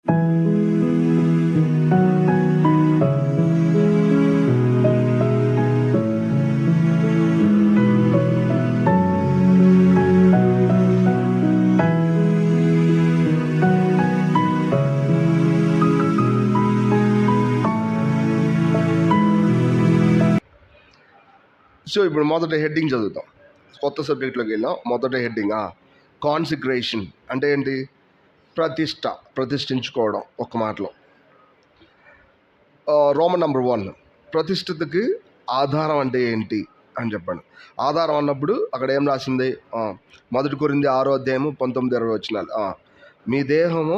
So ఇప్పుడు మొదట heading చదువుతాం, కొత్త సబ్జెక్ట్లోకి వెళ్ళాం. మొదట హెడ్డింగ్ కాన్సిక్రేషన్ అంటే ఏంటి? ప్రతిష్ఠించుకోవడం. ఒక మాటలో రోమన్ నెంబర్ 1, ప్రతిష్ఠతకి ఆధారం అంటే ఏంటి అని చెప్పండి. ఆధారం అన్నప్పుడు అక్కడ ఏం రాసింది? 1 కొరింథీ 6:19-20 మీ దేహము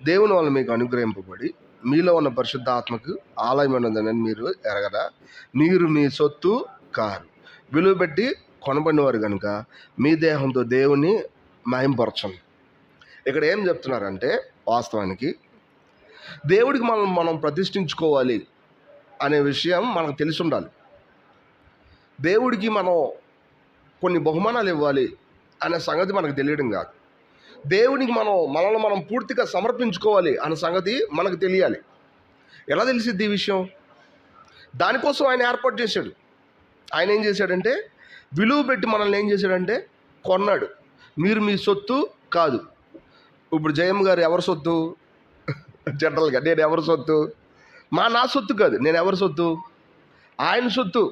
దేవుని వల్ల మీకు అనుగ్రహింపబడి మీలో ఉన్న పరిశుద్ధ ఆత్మకు ఆలయమైనదని మీరు ఎరగరా? మీరు మీ సొత్తు కారు, విలువ పెట్టి కొనబడినవారు కనుక మీ దేహంతో దేవుని మహింపరచండి. ఇక్కడ ఏం చెప్తున్నారంటే, వాస్తవానికి దేవుడికి మనం ప్రతిష్ఠించుకోవాలి అనే విషయం మనకు తెలిసి ఉండాలి. దేవుడికి మనం కొన్ని బహుమానాలు ఇవ్వాలి అనే సంగతి మనకు తెలియడం కాదు. దేవునికి మనల్ని మనం పూర్తిగా సమర్పించుకోవాలి అనే సంగతి మనకు తెలియాలి. ఎలా తెలిసిద్ది ఈ విషయం? దానికోసం ఆయన ఏర్పాటు చేశాడు. ఆయన ఏం చేశాడంటే, విలువ పెట్టి మనల్ని ఏం చేశాడంటే కొన్నాడు. మీరు మీ సొత్తు కాదు. ఇప్పుడు జయమ్మ గారు ఎవరి సొత్తు? జనరల్గా నేను ఎవరి సొత్తు? నా సొత్తు కాదు. నేను ఎవరి సొత్తు? ఆయన సొత్తు.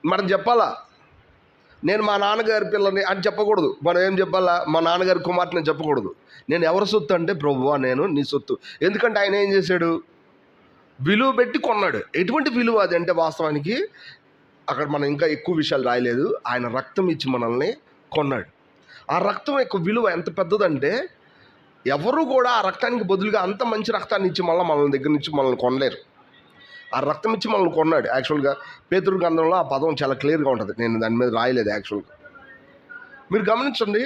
మనం చెప్పాలా, నేను మా నాన్నగారి పిల్లని అని చెప్పకూడదు. మనం ఏం చెప్పాలా? మా నాన్నగారి కుమార్తెని చెప్పకూడదు. నేను ఎవరి సొత్తు అంటే, ప్రభువా నేను నీ సొత్తు. ఎందుకంటే ఆయన ఏం చేశాడు? విలువ పెట్టి కొన్నాడు. ఎటువంటి విలువ అది అంటే, వాస్తవానికి అక్కడ మనం ఇంకా ఎక్కువ విషయాలు రాయలేదు. ఆయన రక్తం ఇచ్చి మనల్ని కొన్నాడు. ఆ రక్తం యొక్క విలువ ఎంత పెద్దదంటే, ఎవరు కూడా ఆ రక్తానికి బదులుగా అంత మంచి రక్తాన్ని ఇచ్చి మన దగ్గర నుంచి మనల్ని కొనలేరు. ఆ రక్తం ఇచ్చి మనల్ని కొన్నాడు. యాక్చువల్గా పేతురు గ్రంథంలో ఆ పదం చాలా క్లియర్గా ఉంటుంది. నేను దాని మీద రాయలేదు యాక్చువల్గా, మీరు గమనించండి.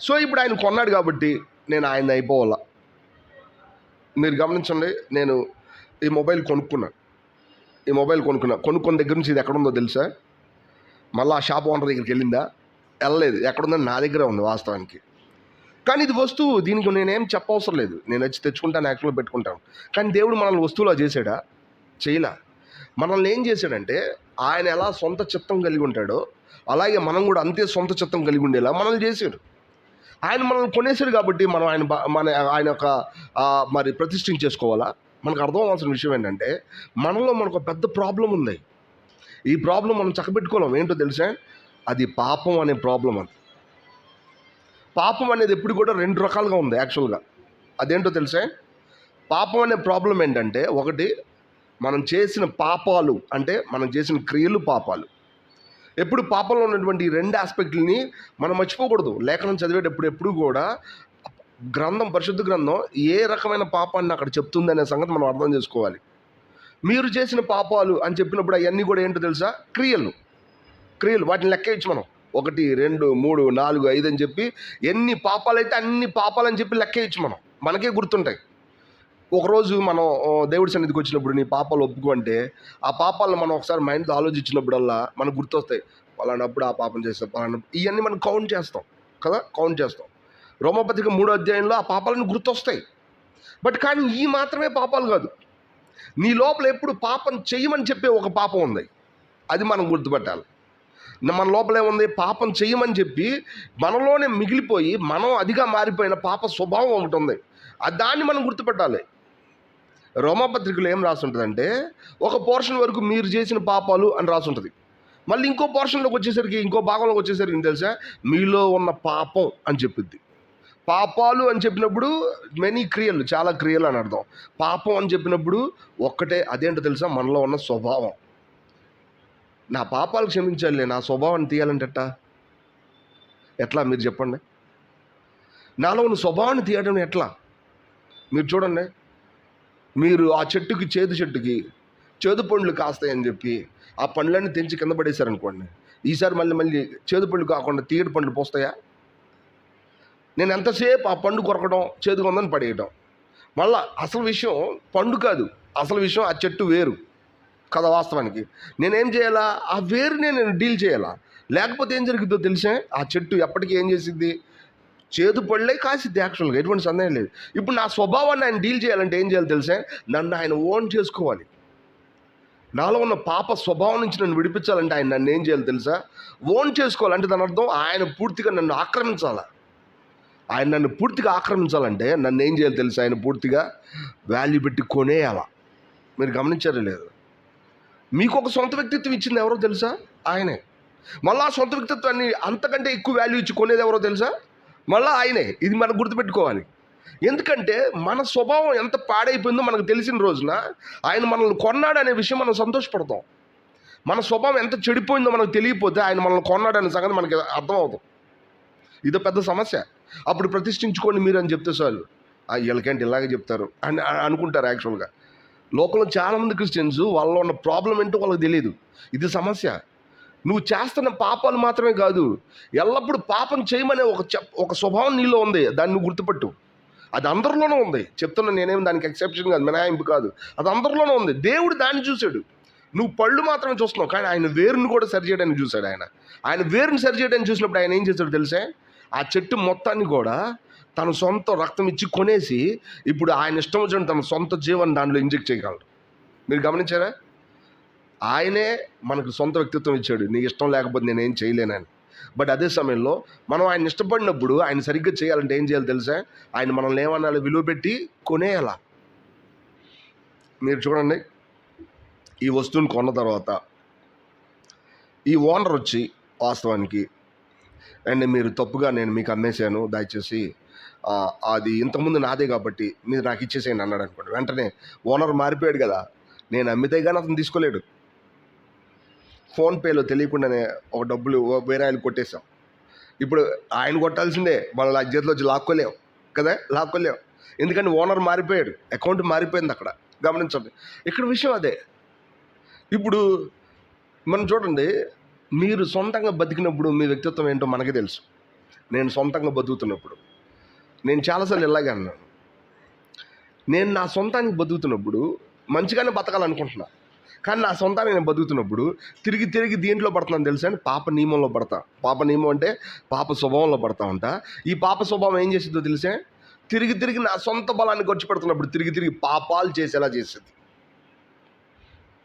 సో ఇప్పుడు ఆయన కొన్నాడు కాబట్టి నేను ఆయన అయిపోవాలా. మీరు గమనించండి, నేను ఈ మొబైల్ కొనుక్కున్న దగ్గర నుంచి ఇది ఎక్కడుందో తెలుసా? మళ్ళీ ఆ షాప్ ఓనర్ దగ్గరికి వెళ్ళిందా? వెళ్ళలేదు. ఎక్కడుందని నా దగ్గరే ఉంది వాస్తవానికి. కానీ ఇది వస్తువు, దీనికి నేనేం చెప్పవసరం లేదు. నేను వచ్చి తెచ్చుకుంటాను, యాక్చువల్గా పెట్టుకుంటాను. కానీ దేవుడు మనల్ని వస్తువులా చేశాడా? చేయలా. మనల్ని ఏం చేశాడంటే, ఆయన ఎలా సొంత చిత్తం కలిగి ఉంటాడో అలాగే మనం కూడా అంతే సొంత చిత్తం కలిగి ఉండేలా మనల్ని చేశాడు. ఆయన మనల్ని కొనేశాడు కాబట్టి మనం ఆయన యొక్క మరి ప్రతిష్ఠించేసుకోవాలా. మనకు అర్థం అవ్వాల్సిన విషయం ఏంటంటే, మనకు పెద్ద ప్రాబ్లం ఉంది. ఈ ప్రాబ్లం మనం చక్కబెట్టుకోలేం. ఏంటో తెలుసా? అది పాపం అనే ప్రాబ్లం. అది పాపం అనేది ఎప్పుడు కూడా 2 రకాలుగా ఉంది యాక్చువల్గా. అదేంటో తెలుసా? పాపం అనే ప్రాబ్లం ఏంటంటే, ఒకటి మనం చేసిన పాపాలు, అంటే మనం చేసిన క్రియలు పాపాలు. ఎప్పుడు పాపంలో ఉన్నటువంటి ఈ 2 ఆస్పెక్ట్లని మనం మర్చిపోకూడదు. లేఖనం చదివేటప్పుడు ఎప్పుడు కూడా పరిశుద్ధ గ్రంథం ఏ రకమైన పాపాన్ని అక్కడ చెప్తుంది అనే సంగతి మనం అర్థం చేసుకోవాలి. మీరు చేసిన పాపాలు అని చెప్పినప్పుడు అవన్నీ కూడా ఏంటో తెలుసా? క్రియలు. వాటిని లెక్క ఇచ్చి మనం 1, 2, 3, 4, 5 అని చెప్పి ఎన్ని పాపాలు అయితే అన్ని పాపాలని చెప్పి లెక్క ఇచ్చి మనకే గుర్తుంటాయి. ఒకరోజు మనం దేవుడి సన్నిధికి వచ్చినప్పుడు నీ పాపాలు ఒప్పుకో అంటే, ఆ పాపాలను మనం ఒకసారి మైండ్తో ఆలోచించినప్పుడల్లా మనకు గుర్తొస్తాయి. పలానప్పుడు ఆ పాపం చేస్తాం, ఇవన్నీ మనం కౌంట్ చేస్తాం కదా. రోమపత్రిక 3వ అధ్యాయంలో ఆ పాపాలను గుర్తొస్తాయి. కానీ ఈ మాత్రమే పాపాలు కాదు. నీ లోపల ఎప్పుడు పాపం చెయ్యమని చెప్పే ఒక పాపం ఉంది. అది మనం గుర్తుపట్టాలి. మన లోపల ఏముంది? పాపం చెయ్యమని చెప్పి మనలోనే మిగిలిపోయి మనం అదిగా మారిపోయిన పాప స్వభావం ఒకటి ఉంది. దాన్ని మనం గుర్తుపెట్టాలి. రోమపత్రికలో ఏం రాసి ఉంటుందంటే, ఒక పోర్షన్ వరకు మీరు చేసిన పాపాలు అని రాసి ఉంటుంది. మళ్ళీ ఇంకో పోర్షన్లోకి వచ్చేసరికి, ఇంకో భాగంలోకి వచ్చేసరికి తెలుసా? మీలో ఉన్న పాపం అని చెప్పిద్ది. పాపాలు అని చెప్పినప్పుడు మెనీ క్రియలు, చాలా క్రియలు అని అర్థం. పాపం అని చెప్పినప్పుడు ఒక్కటే, అదేంటో తెలుసా? మనలో ఉన్న స్వభావం. నా పాపాలు క్షమించాలి, నా స్వభావాన్ని తీయాలంటే ఎట్లా మీరు చెప్పండి? నాలో ఉన్న స్వభావాన్ని తీయడం ఎట్లా? మీరు చూడండి, మీరు ఆ చెట్టుకి చేదు పండ్లు కాస్తాయని చెప్పి ఆ పండ్లన్నీ తెంచి కింద పడేశారనుకోండి, ఈసారి మళ్ళీ చేదు పండ్లు కాకుండా తీయటి పండ్లు పోస్తాయా? నేను ఎంతసేపు ఆ పండు కొరకడం, చేదుగా ఉందని పడేయడం. మళ్ళా అసలు విషయం పండు కాదు, అసలు విషయం ఆ చెట్టు వేరు కదా. వాస్తవానికి నేనేం చేయాలా? ఆ వేరునే నేను డీల్ చేయాలా. లేకపోతే ఏం జరుగుతుందో తెలిసే? ఆ చెట్టు ఎప్పటికీ ఏం చేసిద్ది? చేదు పళ్ళే కాసిద్ది యాక్చువల్గా, ఎటువంటి సందేహం లేదు. ఇప్పుడు నా స్వభావాన్ని ఆయన డీల్ చేయాలంటే ఏం చేయాలి తెలుసా? నన్ను ఆయన ఓన్ చేసుకోవాలి. నాలో ఉన్న పాప స్వభావం నుంచి నన్ను విడిపించాలంటే ఆయన నన్ను ఏం చేయాలి తెలుసా? ఓన్ చేసుకోవాలంటే దాని అర్థం ఆయన పూర్తిగా నన్ను ఆక్రమించాలి. ఆయన నన్ను పూర్తిగా ఆక్రమించాలంటే నన్ను ఏం చేయాలి తెలుసా? ఆయన పూర్తిగా వాల్యూ పెట్టి కొనేయాల. మీరు గమనించారో లేదు? మీకు ఒక సొంత వ్యక్తిత్వం ఇచ్చింది ఎవరో తెలుసా? ఆయనే. మళ్ళీ ఆ సొంత వ్యక్తిత్వాన్ని అంతకంటే ఎక్కువ వాల్యూ ఇచ్చి కొనేది ఎవరో తెలుసా? మళ్ళీ ఆయనే. ఇది మనం గుర్తుపెట్టుకోవాలి. ఎందుకంటే మన స్వభావం ఎంత పాడైపోయిందో మనకు తెలిసిన రోజున ఆయన మనల్ని కొన్నాడు అనే విషయం మనం సంతోషపడతాం. మన స్వభావం ఎంత చెడిపోయిందో మనకు తెలియకపోతే ఆయన మనల్ని కొన్నాడు అనే సంగతి మనకి అర్థమవుతాం. ఇదో పెద్ద సమస్య. అప్పుడు ప్రతిష్ఠించుకోండి మీరు అని చెప్తే చాలు, వీళ్ళకేంటి ఇలాగే చెప్తారు అని అనుకుంటారు. యాక్చువల్గా లోకంలో చాలామంది క్రిస్టియన్స్ వాళ్ళలో ఉన్న ప్రాబ్లం ఏంటో వాళ్ళకి తెలియదు. ఇది సమస్య. నువ్వు చేస్తున్న పాపాలు మాత్రమే కాదు, ఎల్లప్పుడూ పాపం చేయమనే ఒక స్వభావం నీలో ఉంది. దాన్ని నువ్వు గుర్తుపట్టు. అది అందరిలోనూ ఉంది. చెప్తున్నా, నేనేమి దానికి ఎక్సెప్షన్ కాదు, మినహాయింపు కాదు. అది అందరిలోనూ ఉంది. దేవుడు దాన్ని చూశాడు. నువ్వు పళ్ళు మాత్రమే చూస్తున్నావు, కానీ ఆయన వేరుని కూడా సరి చేయడానికి చూశాడు. ఆయన వేరుని సరి చేయడానికి చూసినప్పుడు ఆయన ఏం చేశాడు తెలుసా? ఆ చెట్టు మొత్తాన్ని కూడా తన సొంత రక్తం ఇచ్చి కొనేసి ఇప్పుడు ఆయన ఇష్టం వచ్చిన తన సొంత జీవనం దాంట్లో ఇంజెక్ట్ చేయగలడు. మీరు గమనించారా? ఆయనే మనకు సొంత వ్యక్తిత్వం ఇచ్చాడు. నీకు ఇష్టం లేకపోతే నేనేం చేయలేనని. బట్ అదే సమయంలో మనం ఆయన ఇష్టపడినప్పుడు ఆయన సరిగ్గా చేయాలంటే ఏం చేయాలి తెలుసా? ఆయన మనల్ని ఏమన్నా విలువ పెట్టి కొనేయాల. మీరు చూడండి, ఈ వస్తువుని కొన్న తర్వాత ఈ ఓనర్ వచ్చి వాస్తవానికి అండ్ మీరు తప్పుగా నేను మీకు అమ్మేశాను, దయచేసి అది ఇంతకుముందు నాదే కాబట్టి మీరు నాకు ఇచ్చేసేయండి అన్నాడు అనుకోండి. వెంటనే ఓనర్ మారిపోయాడు కదా, నేను అమ్మితే కానీ అతను తీసుకోలేడు. ఫోన్పేలో తెలియకుండానే ఒక డబ్బులు వేరే ఆయన కొట్టేశాం. ఇప్పుడు ఆయన కొట్టాల్సిందే, వాళ్ళ చేతిలో వచ్చి లాక్కోలేం కదా, లాక్కోలేం. ఎందుకంటే ఓనర్ మారిపోయాడు, అకౌంట్ మారిపోయింది అక్కడ. గమనించండి, ఇక్కడ విషయం అదే. ఇప్పుడు మనం చూడండి, మీరు సొంతంగా బతికినప్పుడు మీ వ్యక్తిత్వం ఏంటో మనకే తెలుసు. నేను సొంతంగా బతుకుతున్నప్పుడు నేను చాలాసార్లు ఇలాగే అన్నాను. నేను నా సొంతానికి బతుకుతున్నప్పుడు మంచిగానే బతకాలనుకుంటున్నా, కానీ నా సొంతానికి నేను బతుకుతున్నప్పుడు తిరిగి దీంట్లో పడుతున్నాను తెలుసా అండి? పాప నియమంలో పడతా. పాప నియమం అంటే పాప స్వభావంలో పడతా ఉంటా. ఈ పాప స్వభావం ఏం చేసిందో తెలిసే? తిరిగి నా సొంత బలాన్ని ఖర్చు పెడుతున్నప్పుడు తిరిగి పాపాలు చేసేలా చేసేది.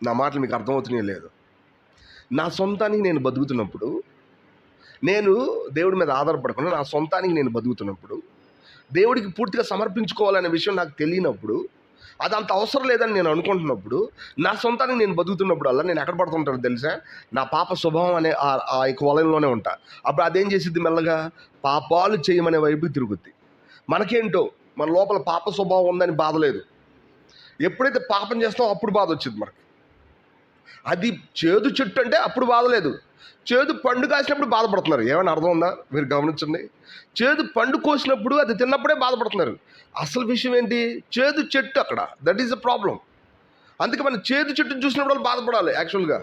నా మాటలు మీకు అర్థమవుతున్నాయో లేదు? నా సొంతానికి నేను బతుకుతున్నప్పుడు, నేను దేవుడి మీద ఆధారపడకుండా నా సొంతానికి నేను బతుకుతున్నప్పుడు, దేవుడికి పూర్తిగా సమర్పించుకోవాలనే విషయం నాకు తెలియనప్పుడు, అది అంత అవసరం లేదని నేను అనుకుంటున్నప్పుడు, నా సొంతానికి నేను బతుకుతున్నప్పుడు అలా నేను ఎక్కడ పడుతుంటాను తెలుసా? నా పాప స్వభావం అనే ఆ యొక్క వలయంలోనే ఉంటా. అప్పుడు అదేం చేసిద్ది? మెల్లగా పాపాలు చేయమనే వైపు తిరుగుద్ది. మనకేంటో మన లోపల పాప స్వభావం ఉందని బాధ లేదు. ఎప్పుడైతే పాపం చేస్తామో అప్పుడు బాధ వచ్చింది మనకి. అది చేదు చెట్టు అంటే అప్పుడు బాధ లేదు, చేదు పండు కాసినప్పుడు బాధపడుతున్నారు. ఏమైనా అర్థం ఉందా? మీరు గమనించండి. చేదు పండు కోసినప్పుడు అది తిన్నప్పుడే బాధపడుతున్నారు. అసలు విషయం ఏంటి? చేదు చెట్టు అక్కడ. That is the problem. అందుకే మనం చేదు చెట్టుని చూసినప్పుడు వాళ్ళు బాధపడాలి యాక్చువల్గా.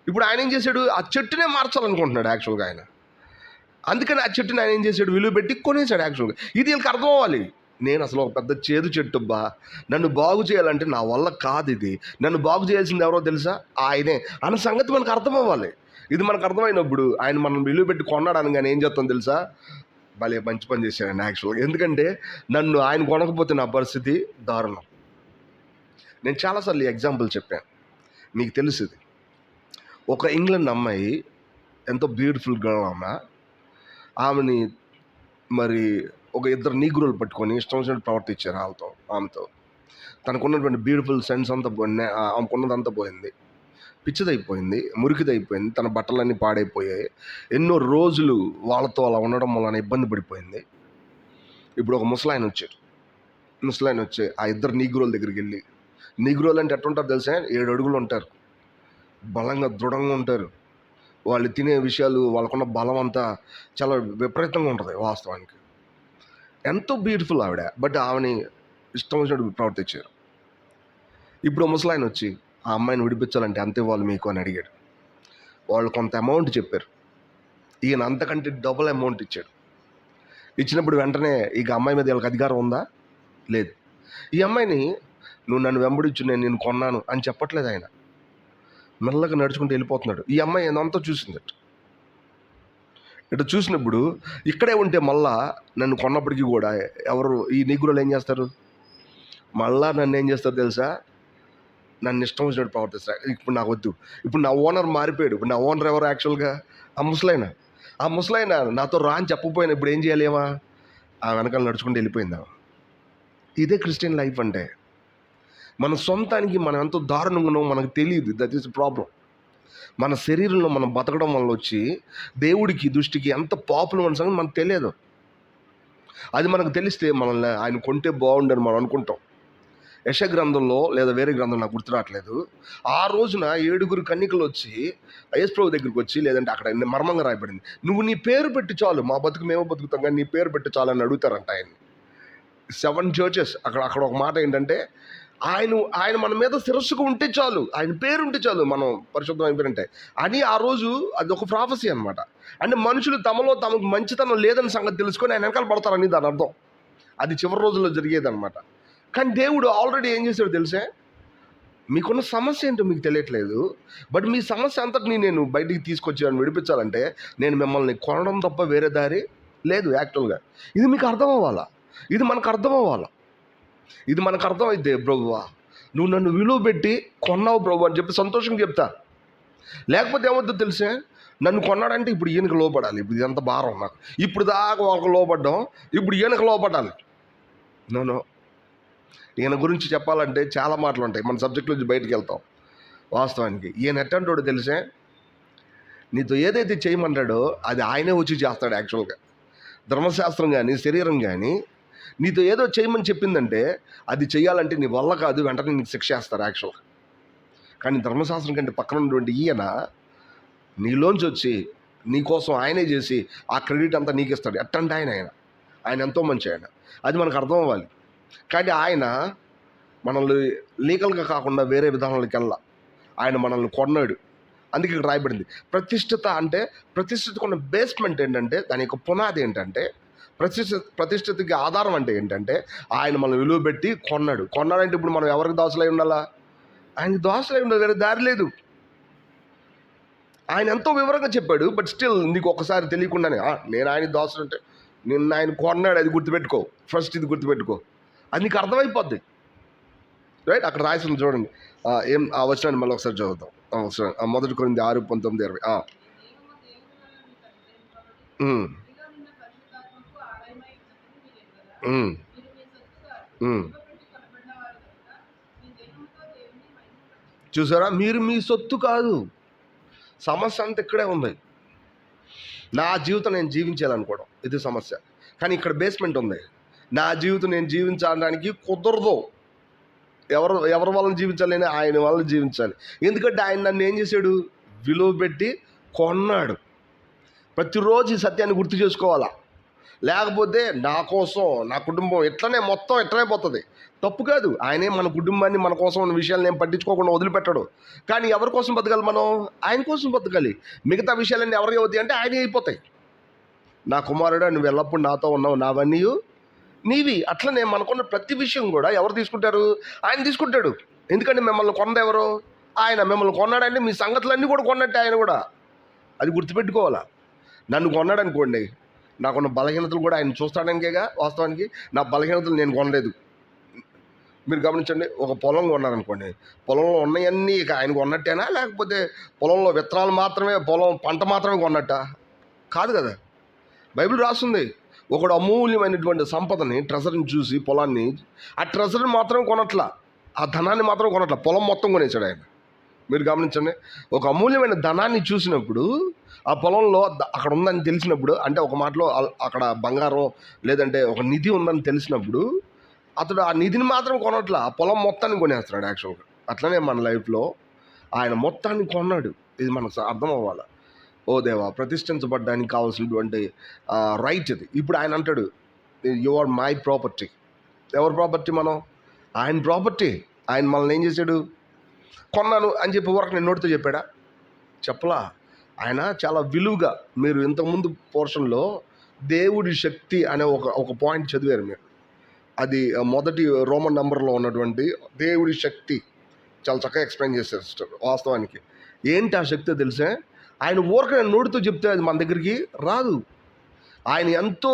ఇప్పుడు ఆయన ఏం చేశాడు? ఆ చెట్టునే మార్చాలనుకుంటున్నాడు యాక్చువల్గా ఆయన. అందుకని ఆ చెట్టుని ఆయన ఏం చేశాడు? విలువ పెట్టి కొనేశాడు యాక్చువల్గా. ఇది వీళ్ళకి అర్థం అవ్వాలి. నేను అసలు ఒక పెద్ద చేదు చెట్టు బా, నన్ను బాగు చేయాలంటే నా వల్ల కాదు. ఇది నన్ను బాగు చేయాల్సింది ఎవరో తెలుసా? ఆయనే అన్న సంగతి మనకు అర్థం అవ్వాలి. ఇది మనకు అర్థమైనప్పుడు ఆయన మనం విలువ పెట్టి కొనడానికి కానీ ఏం చేస్తాం తెలుసా? భలే మంచి పని చేశాను యాక్చువల్గా. ఎందుకంటే నన్ను ఆయన కొనకపోతే నా పరిస్థితి దారుణం. నేను చాలాసార్లు ఎగ్జాంపుల్ చెప్పాను, మీకు తెలుసు ఇది. ఒక ఇంగ్లాండ్ అమ్మాయి, ఎంతో బ్యూటిఫుల్ గర్ల్ ఆమెని మరి ఒక ఇద్దరు నీగ్రోలు పట్టుకొని ఇష్టం వచ్చినట్టు ప్రవర్తించారు ఆమెతో. తనకున్నటువంటి బ్యూటిఫుల్ సెన్స్ అంతా ఆమెకున్నదంతా పోయింది, పిచ్చిదైపోయింది, మురికిదైపోయింది, తన బట్టలన్నీ పాడైపోయాయి. ఎన్నో రోజులు వాళ్ళతో అలా ఉండడం వలన ఇబ్బంది పడిపోయింది. ఇప్పుడు ఒక ముసలాయన వచ్చి ఆ ఇద్దరు నీగ్రోల దగ్గరికి వెళ్ళి, నీగ్రోలు అంటే ఎట్టుంటారు తెలుసా? 7 అడుగులు ఉంటారు, బలంగా దృఢంగా ఉంటారు. వాళ్ళు తినే విషయాలు, వాళ్ళకున్న బలం అంతా చాలా విపరీతంగా ఉంటుంది వాస్తవానికి. ఎంతో బ్యూటిఫుల్ ఆవిడ, బట్ ఆమెని ఇష్టం వచ్చినట్టు ప్రవర్తించారు. ఇప్పుడు ముసలాయన వచ్చి ఆ అమ్మాయిని విడిపించాలంటే అంత ఇవ్వాలి మీకు అని అడిగాడు. వాళ్ళు కొంత అమౌంట్ చెప్పారు, ఈయన అంతకంటే డబుల్ అమౌంట్ ఇచ్చాడు. ఇచ్చినప్పుడు వెంటనే ఇక అమ్మాయి మీద వీళ్ళకి అధికారం ఉందా? లేదు. ఈ అమ్మాయిని నువ్వు నన్ను వెంబడించు, నేను నిన్ను కొన్నాను అని చెప్పట్లేదు ఆయన. మెల్లగా నడుచుకుంటూ వెళ్ళిపోతున్నాడు. ఈ అమ్మాయి ఎంతో చూసిందట. ఇటు చూసినప్పుడు ఇక్కడే ఉంటే మళ్ళా నన్ను కొన్నప్పటికీ కూడా ఎవరు ఈ నీగ్రోలు ఏం చేస్తారు, మళ్ళా నన్ను ఏం చేస్తారు తెలుసా, నన్ను ఇష్టం వచ్చినట్టు ప్రవర్తిస్తారు. ఇప్పుడు నాకు వద్దు. ఇప్పుడు నా ఓనర్ మారిపోయాడు. ఇప్పుడు నా ఓనర్ ఎవరు యాక్చువల్గా? ఆ ముసలైన నాతో రా అని చెప్పకపోయినా ఇప్పుడు ఏం చేయలేమా, ఆ వెనకాల నడుచుకుంటూ వెళ్ళిపోయిందా. ఇదే క్రిస్టియన్ లైఫ్ అంటే. మన సొంతానికి మనం ఎంతో దారుణంగా ఉన్నామో మనకు తెలియదు. That is problem. మన శరీరంలో మనం బతకడం వల్ల వచ్చి దేవుడికి దృష్టికి ఎంత పాపులర్ మన సంగతి మనకు తెలియదు. అది మనకు తెలిస్తే మనల్ని ఆయన కొంటే బాగుండని మనం అనుకుంటాం. యెషయా గ్రంథంలో లేదా వేరే గ్రంథం నాకు గుర్తు రావట్లేదు, ఆ రోజున 7 కన్యకలు వచ్చి యేసు ప్రభు దగ్గరికి వచ్చి, లేదంటే అక్కడ మర్మంగా రాయబడింది, నువ్వు నీ పేరు పెట్టి చాలు, మా బతుకు మేము బతుకుతాం కానీ నీ పేరు పెట్టి చాలు అని అడుగుతారంట ఆయన్ని. 7 చర్చెస్. అక్కడ ఒక మాట ఏంటంటే, ఆయన మన మీద శిరస్సుకు ఉంటే చాలు, ఆయన పేరు ఉంటే చాలు, మనం పరిశుద్ధం అయిపోయినట్టే అని. ఆ రోజు అది ఒక ప్రాఫెసీ అనమాట. అంటే మనుషులు తమలో తమకు మంచితనం లేదని సంగతి తెలుసుకొని ఆయన వెనకాల పడతారని దాని అర్థం. అది చివరి రోజుల్లో జరిగేదన్నమాట. కానీ దేవుడు ఆల్రెడీ ఏం చేశాడు తెలుసే, మీకున్న సమస్య ఏంటో మీకు తెలియట్లేదు, బట్ మీ సమస్య అంతటిని నేను బయటికి తీసుకొచ్చి విడిపించాలంటే నేను మిమ్మల్ని కొనడం తప్ప వేరే దారి లేదు. యాక్చువల్గా ఇది మీకు అర్థం అవ్వాలా, ఇది మనకు అర్థం అవ్వాలా. ఇది మనకు అర్థమైతే, ప్రభువా నువ్వు నన్ను విలువ పెట్టి కొన్నావు ప్రభు అని చెప్పి సంతోషంగా చెప్తా. లేకపోతే ఏమవుతుందో తెలిసే, నన్ను కొన్నాడంటే ఇప్పుడు ఈయనకు లోపడాలి. ఇప్పుడు ఇదంతా భారం నాకు. ఇప్పుడు దాకా వాళ్ళకి లోపడ్డాం, ఇప్పుడు ఈయనకు లోపడాలి. నో, ఈయన గురించి చెప్పాలంటే చాలా మాటలు ఉంటాయి. మన సబ్జెక్ట్ నుంచి బయటికి వెళ్తాం. వాస్తవానికి ఈయన ఎట్టంటోడు తెలిసే, నీతో ఏదైతే చేయమంటాడో అది ఆయనే వచ్చి చేస్తాడు. యాక్చువల్గా ధర్మశాస్త్రం కానీ శరీరం కానీ నీతో ఏదో చేయమని చెప్పిందంటే అది చేయాలంటే నీ వల్ల కాదు, వెంటనే నీకు శిక్ష వేస్తారు యాక్చువల్గా. కానీ ధర్మశాస్త్రం కంటే పక్కన ఉన్నటువంటి ఈయన నీలోంచి వచ్చి నీకోసం ఆయనే చేసి ఆ క్రెడిట్ అంతా నీకు ఇస్తాడు. ఎట్టంటే ఆయన ఎంతో మంచి ఆయన. అది మనకు అర్థం అవ్వాలి. కానీ ఆయన మనల్ని లీగల్గా కాకుండా వేరే విధానాలకు వెళ్ళా, ఆయన మనల్ని కొన్నాడు. అందుకే ఇక్కడ రాయబడింది ప్రతిష్ఠిత. అంటే ప్రతిష్ఠితకు ఉన్న బేస్మెంట్ ఏంటంటే, దాని యొక్క పునాది ఏంటంటే, ప్రతిష్ఠితకి ఆధారం అంటే ఏంటంటే ఆయన మనల్ని విలువ పెట్టి కొన్నాడంటే ఇప్పుడు మనం ఎవరికి దోసలై ఉండాలా? ఆయనకి దోసలై ఉండాలి, వేరే దారి లేదు. ఆయన ఎంతో వివరంగా చెప్పాడు. బట్ స్టిల్ నీకు ఒకసారి తెలియకుండానే నేను ఆయన దోసలు అంటే నిన్న ఆయన కొన్నాడు, అది గుర్తుపెట్టుకో. ఫస్ట్ ఇది గుర్తుపెట్టుకో, అది నీకు అర్థమైపోద్ది. రైట్? అక్కడ రాసిన చూడండి, ఏం ఆ వచనాన్ని మళ్ళీ ఒకసారి చదువుతాం. మొదటి కొరింథీ 6:19-20. చూసారా, మీరు మీ సొత్తు కాదు. సమస్య అంతా ఇక్కడే ఉంది. నా జీవితం నేను జీవించాలనుకోవడం ఇది సమస్య. కానీ ఇక్కడ బేస్మెంట్ ఉంది. నా జీవితం నేను జీవించడానికి కుదరదు. ఎవరి వలన జీవించాలి? ఆయన వలన జీవించాలి. ఎందుకంటే ఆయన నన్ను ఏం చేశాడు? విలువ పెట్టి కొన్నాడు. ప్రతిరోజు ఈ సత్యాన్ని గుర్తు చేసుకోవాలా. లేకపోతే నా కోసం నా కుటుంబం ఎట్లనే పోతుంది. తప్పు కాదు. ఆయనే మన కుటుంబాన్ని మన కోసం ఉన్న విషయాలను ఏం పట్టించుకోకుండా వదిలిపెట్టాడు. కానీ ఎవరి కోసం బతకాలి? మనం ఆయన కోసం బతకాలి. మిగతా విషయాలన్నీ ఎవరికి అవుతాయి అంటే ఆయనే అయిపోతాయి. నా కుమారుడు నువ్వు ఎల్లప్పుడు నాతో ఉన్నావు, నావన్నీ నీవి. అట్లనే మనకున్న ప్రతి విషయం కూడా ఎవరు తీసుకుంటారు? ఆయన తీసుకుంటాడు. ఎందుకంటే మిమ్మల్ని కొన్నది ఎవరు? ఆయన. మిమ్మల్ని కొన్నాడంటే మీ సంగతులన్నీ కూడా కొన్నట్టే ఆయన కూడా. అది గుర్తుపెట్టుకోవాలా. నన్ను కొన్నాడు అనుకోండి, నాకున్న బలహీనతలు కూడా ఆయన చూస్తాడానికేగా. వాస్తవానికి నా బలహీనతలు నేను కొనలేదు. మీరు గమనించండి, ఒక పొలం కొన్నారనుకోండి, పొలంలో ఉన్నవన్నీ ఇక ఆయన కొన్నట్టేనా? లేకపోతే పొలంలో విత్తనాలు మాత్రమే, పంట మాత్రమే కొన్నట్ట? కాదు కదా. బైబిల్ రాస్తుంది, ఒకడు అమూల్యమైనటువంటి సంపదని, ట్రెజర్ని చూసి పొలాన్ని, ఆ ట్రెజర్ని మాత్రం కొనట్లా, ఆ ధనాన్ని మాత్రం కొనట్లా, పొలం మొత్తం కొనేసాడు ఆయన. మీరు గమనించండి, ఒక అమూల్యమైన ధనాన్ని చూసినప్పుడు, ఆ పొలంలో అక్కడ ఉందని తెలిసినప్పుడు, అంటే ఒక మాటలో అక్కడ బంగారం లేదంటే ఒక నిధి ఉందని తెలిసినప్పుడు అతడు ఆ నిధిని మాత్రం కొనట్లా, ఆ పొలం మొత్తాన్ని కొనేస్తున్నాడు యాక్చువల్గా. అట్లనే మన లైఫ్లో ఆయన మొత్తాన్ని కొన్నాడు. ఇది మనకు అర్థం అవ్వాలి. ఓ దేవా, ప్రతిష్ఠించబడ్డానికి కావాల్సినటువంటి రైట్ ఇది. ఇప్పుడు ఆయన అంటాడు, యు ఆర్ మై ప్రాపర్టీ. ఎవరి ప్రాపర్టీ? మనం ఆయన ప్రాపర్టీ. ఆయన మనల్ని ఏం చేశాడు? కొన్నాను అని చెప్పి వరకు నేను నోటితో చెప్పాడా? చెప్పలా. ఆయన చాలా విలువగా, మీరు ఇంతకుముందు పోర్షన్లో దేవుడి శక్తి అనే ఒక పాయింట్ చదివారు మీరు. అది మొదటి రోమన్ నంబర్లో ఉన్నటువంటి దేవుడి శక్తి చాలా చక్కగా ఎక్స్ప్లెయిన్ చేశారు సిస్టర్. వాస్తవానికి ఏంటి ఆ శక్తి తెలిసే? ఆయన ఊరక నోటితో చెప్తే అది మన దగ్గరికి రాదు. ఆయన ఎంతో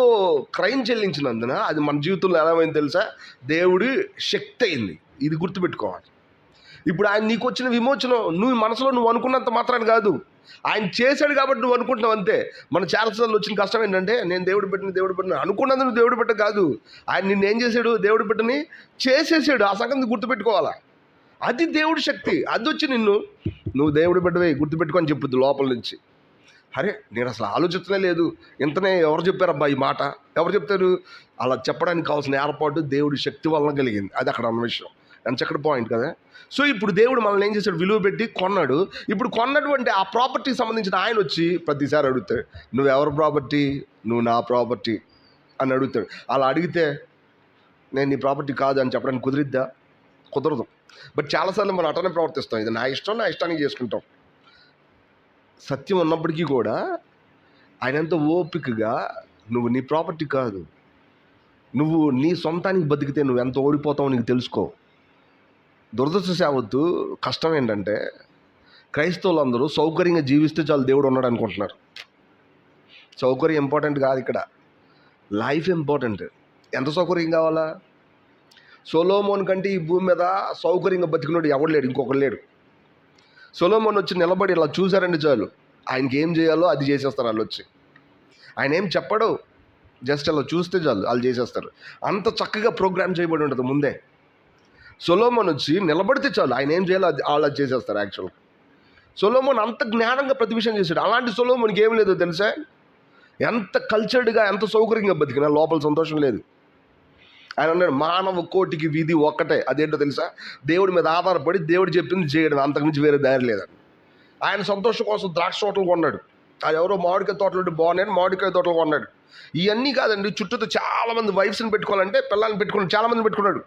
క్రైమ్ చెల్లించినందున అది మన జీవితంలో ఎలా అయింది తెలుసా? దేవుడి శక్తి అయింది. ఇది గుర్తుపెట్టుకోవాలి. ఇప్పుడు ఆయన నీకు వచ్చిన విమోచనం నువ్వు మనసులో నువ్వు అనుకున్నంత మాత్రాన్ని కాదు, ఆయన చేశాడు కాబట్టి నువ్వు అనుకుంటున్నావు అంతే. మన చాలాసార్లు వచ్చిన కష్టం ఏంటంటే, నేను దేవుడు పెట్టిన అనుకున్నది నువ్వు దేవుడు పెట్ట కాదు, ఆయన నిన్ను ఏం చేశాడు? దేవుడు పెట్టని చేసేసాడు. ఆ సంగతి గుర్తుపెట్టుకోవాలా. అది దేవుడి శక్తి. అది వచ్చి నువ్వు దేవుడు బిడ్డవే గుర్తుపెట్టుకొని చెప్పుద్ది లోపల నుంచి. అరే నేను అసలు ఆలోచించలే లేదు, ఇంతనే ఎవరు చెప్పారబ్బా ఈ మాట? ఎవరు చెప్తారు? అలా చెప్పడానికి కావాల్సిన ఏర్పాటు దేవుడి శక్తి వలన కలిగింది. అది అక్కడ అన్న విషయం. ఎంత చక్కటి పాయింట్ కదా. సో ఇప్పుడు దేవుడు మనల్ని ఏం చేశాడు? విలువ పెట్టి కొన్నాడు. ఇప్పుడు కొన్నటువంటి ఆ ప్రాపర్టీకి సంబంధించిన ఆయన వచ్చి ప్రతిసారి అడుగుతాడు, నువ్వు ఎవరి ప్రాపర్టీ? నువ్వు నా ప్రాపర్టీ అని అడుగుతాడు. అలా అడిగితే నేను నీ ప్రాపర్టీ కాదు అని చెప్పడానికి కుదిరిద్దా? కుదరదు. బట్ చాలాసార్లు మనం అటనే ప్రవర్తిస్తాం, ఇది నా ఇష్టానికి చేసుకుంటాం. సత్యం ఉన్నప్పటికీ కూడా ఆయన ఎంతో ఓపికగా, నువ్వు నీ ప్రాపర్టీ కాదు, నువ్వు నీ సొంతానికి బతికితే నువ్వు ఎంత ఓడిపోతావో నీకు తెలుసుకో. దురదృష్ట సేవద్దు. కష్టం ఏంటంటే క్రైస్తవులు అందరూ సౌకర్యంగా జీవిస్తే చాలు దేవుడు ఉన్నాడు అనుకుంటున్నారు. సౌకర్యం ఇంపార్టెంట్ కాదు ఇక్కడ, లైఫ్ ఇంపార్టెంట్. ఎంత సౌకర్యం కావాలా? సొలొమోన్ కంటే ఈ భూమి మీద సౌకర్యంగా బతికినోడు ఎవడు లేడు, ఇంకొకరు లేడు. సొలొమోన్ వచ్చి నిలబడి ఇలా చూశారంటే చాలు, ఆయనకి ఏం చేయాలో అది చేసేస్తారు వాళ్ళు వచ్చి. ఆయన ఏం చెప్పడు, జస్ట్ అలా చూస్తే చాలు వాళ్ళు చేసేస్తారు. అంత చక్కగా ప్రోగ్రామ్ చేయబడి ఉంటుంది ముందే. సొలొమోన్ వచ్చి నిలబడితే చాలు, ఆయన ఏం చేయాలో అది వాళ్ళు అది చేసేస్తారు. యాక్చువల్గా సొలొమోన్ అంత జ్ఞానంగా ప్రతి విషయం చేశాడు. అలాంటి సొలొమోన్కి ఏం లేదో తెలుసా? ఎంత కల్చర్డ్గా ఎంత సౌకర్యంగా బతికినా లోపల సంతోషం లేదు. ఆయన అన్నాడు, మానవ కోటికి విధి ఒక్కటే, అదేంటో తెలుసా? దేవుడి మీద ఆధారపడి దేవుడు చెప్పింది చేయడం, అంతకుమించి వేరే దారి లేదని. ఆయన సంతోషం కోసం ద్రాక్ష తోటలు కొన్నాడు. అది ఎవరో మామిడికాయ తోటలు ఉంటే బాగున్నాయని మామిడికాయ తోటలు కొన్నాడు. ఇవన్నీ కాదండి, చుట్టూతో చాలామంది వైఫ్స్ని పెట్టుకోవాలంటే పిల్లల్ని పెట్టుకున్నాడు, చాలామంది పెట్టుకున్నాడు.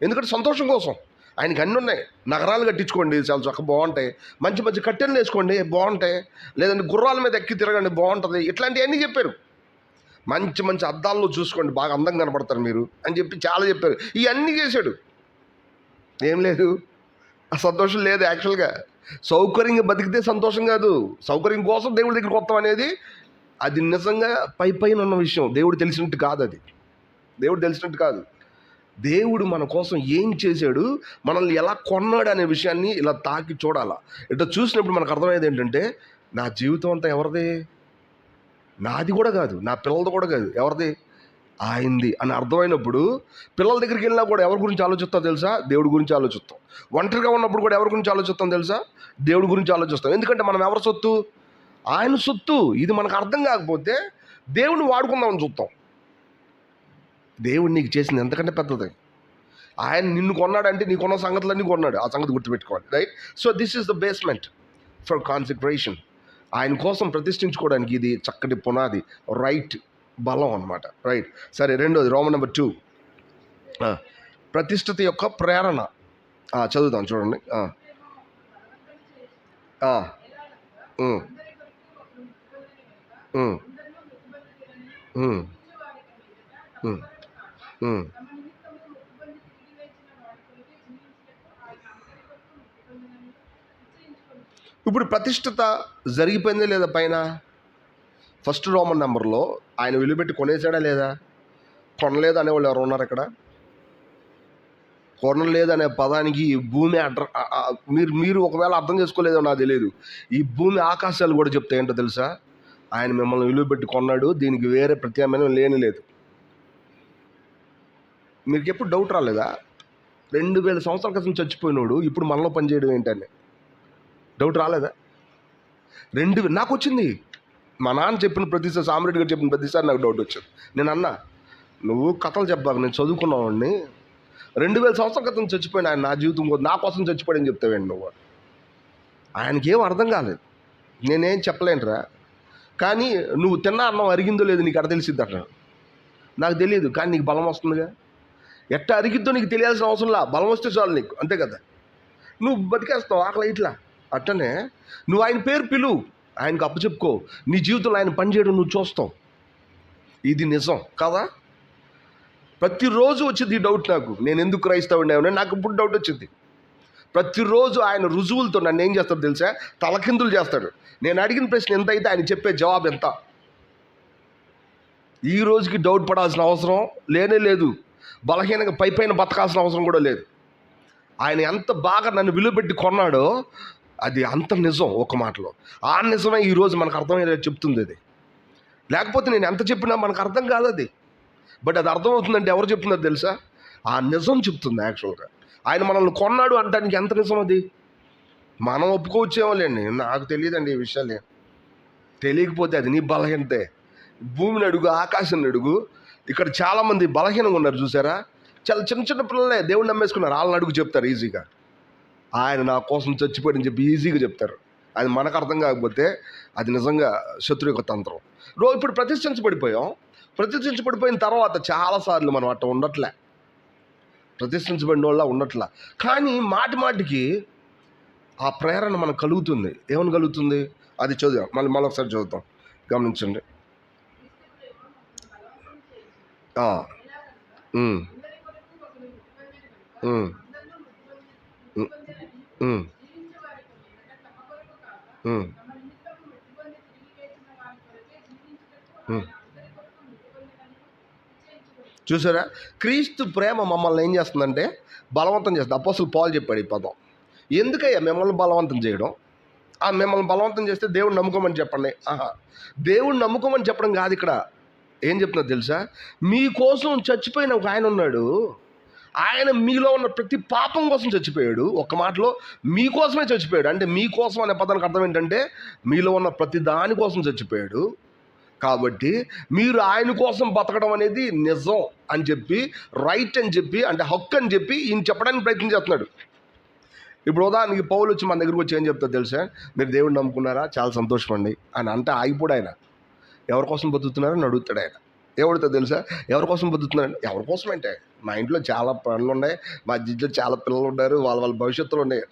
ఎందుకంటే సంతోషం కోసం. ఆయనకి అన్నీ ఉన్నాయి. నగరాలు కట్టించుకోండి, చాలా చక్కగా బాగుంటాయి. మంచి మంచి కట్టెలు వేసుకోండి, బాగుంటాయి. లేదంటే గుర్రాల మీద ఎక్కి తిరగండి, బాగుంటుంది. ఇట్లాంటివన్నీ చెప్పారు. మంచి మంచి అద్దాల్లో చూసుకోండి, బాగా అందంగా కనపడతారు మీరు అని చెప్పి చాలా చెప్పారు. ఇవన్నీ చేశాడు. ఏం లేదు, ఆ సంతోషం లేదు. యాక్చువల్గా సౌకర్యంగా బతికితే సంతోషం కాదు, సౌకర్యం కోసం దేవుడి దగ్గరికి వస్తాం అనేది అది నిజంగా పైన ఉన్న విషయం. దేవుడు తెలిసినట్టు కాదు, అది దేవుడు తెలిసినట్టు కాదు. దేవుడు మన కోసం ఏం చేశాడు, మనల్ని ఎలా కొన్నాడు అనే విషయాన్ని ఇలా తాకి చూడాలా. ఇట్లా చూసినప్పుడు మనకు అర్థమయ్యేది ఏంటంటే, నా జీవితం అంతా ఎవరిది? నాది కూడా కాదు, నా పిల్లలది కూడా కాదు, ఎవరిది? ఆయనది అని అర్థమైనప్పుడు పిల్లల దగ్గరికి వెళ్ళినా కూడా ఎవరి గురించి ఆలోచిస్తాం తెలుసా? దేవుడి గురించి ఆలోచిస్తాం. ఒంటరిగా ఉన్నప్పుడు కూడా ఎవరి గురించి ఆలోచిస్తాం తెలుసా? దేవుడి గురించి ఆలోచిస్తాం. ఎందుకంటే మనం ఎవరి సొత్తు? ఆయన సొత్తు. ఇది మనకు అర్థం కాకపోతే దేవుడిని వాడుకుందామని చూస్తాం. దేవుడు నీకు చేసింది ఎంతకంటే పెద్దది. ఆయన నిన్ను కొన్నాడంటే నీకున్న సంగతులన్నీ కొన్నాడు. ఆ సంగతి గుర్తుపెట్టుకోవాలి, right? So this is the basement for consecration. ఆయన కోసం ప్రతిష్ఠించుకోవడానికి ఇది చక్కటి పునాది, రైట్, బలం అన్నమాట, రైట్? సరే, రెండోది రోమన్ నెంబర్ 2, ప్రతిష్ఠిత యొక్క ప్రేరణ. చదువుతాం చూడండి. ఇప్పుడు ప్రతిష్ఠత జరిగిపోయిందే లేదా పైన? ఫస్ట్ రోమన్ నెంబర్లో ఆయన విలువబెట్టి కొనేసాడా లేదా? కొనలేదు అనేవాళ్ళు ఎవరు ఉన్నారు ఇక్కడ? కొనలేదు అనే పదానికి ఈ భూమి మీరు ఒకవేళ అర్థం చేసుకోలేదో నాకు తెలియదు, ఈ భూమి ఆకాశాలు కూడా చెప్తాయి. ఏంటో తెలుసా? ఆయన మిమ్మల్ని విలువబెట్టి కొన్నాడు, దీనికి వేరే ప్రత్యామ్నాయం లేని లేదు. మీకు ఎప్పుడు డౌట్ రాలేదా? 2000 సంవత్సరాల క్రితం చచ్చిపోయినాడు ఇప్పుడు మనలో పనిచేయడం ఏంటని డౌట్ రాలేదా? నాకు వచ్చింది. మా నాన్న చెప్పిన ప్రతిసారి, సామిరెడ్డి గారు చెప్పిన ప్రతిసారి నాకు డౌట్ వచ్చింది. నేను అన్నా, నువ్వు కథలు చెప్పాక నేను చదువుకున్నావాడిని, 2000 సంవత్సరాల క్రితం చచ్చిపోయిన ఆయన నా జీవితం నా కోసం చచ్చిపోయాడని చెప్తావేంటి నువ్వు? ఆయనకి ఏం అర్థం కాలేదు. నేనేం చెప్పలేనురా, కానీ నువ్వు తిన్నా అన్నం అరిగిందో లేదు నీకు అక్కడ తెలిసిద్ది అట్లా. నాకు తెలియదు, కానీ నీకు బలం వస్తుందిగా. ఎట్లా అరిగిద్దో నీకు తెలియాల్సిన అవసరంలా, బలం వస్తే చాలు నీకు, అంతే కదా. నువ్వు బతికేస్తావు ఆకలి ఇట్లా. అట్టనే నువ్వు ఆయన పేరు పిలువు, ఆయనకు అప్పచెప్పుకో, నీ జీవితంలో ఆయన పనిచేయడం నువ్వు చూస్తావు. ఇది నిజం కదా. ప్రతిరోజు వచ్చింది ఈ డౌట్ నాకు, నేను ఎందుకు క్రైస్తవుడిని నాకు ఇప్పుడు డౌట్ వచ్చింది. ప్రతిరోజు ఆయన రుజువులతో నన్ను ఏం చేస్తాడు తెలుసా? తలకిందులు చేస్తాడు. నేను అడిగిన ప్రశ్న ఎంత అయితే ఆయన చెప్పే జవాబు ఎంత. ఈ రోజుకి డౌట్ పడాల్సిన అవసరం లేనే లేదు. బలహీనంగా పైన బతకాల్సిన అవసరం కూడా లేదు. ఆయన ఎంత బాగా నన్ను విలువబెట్టి కొన్నాడో అది అంత నిజం. ఒక మాటలో ఆ నిజమే ఈరోజు మనకు అర్థమయ్యేలా చెప్తుంది అది. లేకపోతే నేను ఎంత చెప్పినా మనకు అర్థం కాదు అది. బట్ అది అర్థమవుతుందంటే ఎవరు చెప్తున్నారు తెలుసా? ఆ నిజం చెప్తుంది. యాక్చువల్గా ఆయన మనల్ని కొన్నాడు అంటానికి ఎంత నిజం అది. మనం ఒప్పుకోవచ్చేమోలేండి, నాకు తెలియదండి ఈ విషయాలు. తెలియకపోతే అది నీ బలహీనతే. భూమిని అడుగు, ఆకాశాన్ని అడుగు. ఇక్కడ చాలామంది బలహీనంగా ఉన్నారు చూసారా. చాలా చిన్న చిన్న పిల్లలే దేవుడిని నమ్మేసుకున్నారు. వాళ్ళని అడుగు చెప్తారు ఈజీగా. ఆయన నా కోసం చచ్చిపోయాడని చెప్పి ఈజీగా చెప్తారు. అది మనకు అర్థం కాకపోతే అది నిజంగా శత్రు యొక్క తంత్రం. ఇప్పుడు ప్రతిష్ఠించబడిపోయిన తర్వాత చాలాసార్లు మనం అట్ట ఉండట్లే, ప్రతిష్ఠించబడిన వాళ్ళ ఉండట్లే. కానీ మాటికి ఆ ప్రేరణ మనకు కలుగుతుంది. ఏమని కలుగుతుంది అది చదువు. మళ్ళీ ఒకసారి చదువుతాం, గమనించండి. చూసారా, క్రీస్తు ప్రేమ మమ్మల్ని ఏం చేస్తుందంటే బలవంతం చేస్తుంది. అపోస్తలుడు పౌలు చెప్పాడు ఈ పదం. ఎందుకయ్యా మిమ్మల్ని బలవంతం చేయడం? మిమ్మల్ని బలవంతం చేస్తే దేవుడిని నమ్ముకోమని చెప్పండి. దేవుడిని నమ్ముకోమని చెప్పడం కాదు. ఇక్కడ ఏం చెప్తున్నా తెలుసా? మీకోసం చచ్చిపోయిన ఒక ఆయన ఉన్నాడు. ఆయన మీలో ఉన్న ప్రతి పాపం కోసం చచ్చిపోయాడు. ఒక మాటలో మీకోసమే చచ్చిపోయాడు. అంటే మీకోసం అనే పదానికి అర్థం ఏంటంటే మీలో ఉన్న ప్రతి దాని కోసం చచ్చిపోయాడు. కాబట్టి మీరు ఆయన కోసం బతకడం అనేది నిజం అని చెప్పి, రైట్ అని చెప్పి, అంటే హక్కు అని చెప్పి ఈయన చెప్పడానికి ప్రయత్నం చేస్తున్నాడు. ఇప్పుడు ఉదాహరణకి పౌలు వచ్చి మన దగ్గరకు వచ్చి ఏం చెప్తారు తెలుసా? మీరు దేవుడిని నమ్ముకున్నారా, చాలా సంతోషం అండి అని అంటే ఆగిపోడు ఆయన. ఎవరి కోసం బతుకుతున్నారని అడుగుతాడు ఆయన. ఏమడుగుతా తెలుసా? ఎవరి కోసం బతుకుతున్నారండి? ఎవరి కోసం అంటే మా ఇంట్లో చాలా పనులు ఉన్నాయి, మా ఇంట్లో చాలా పిల్లలు ఉన్నారు, వాళ్ళ భవిష్యత్తులో ఉన్నాయి.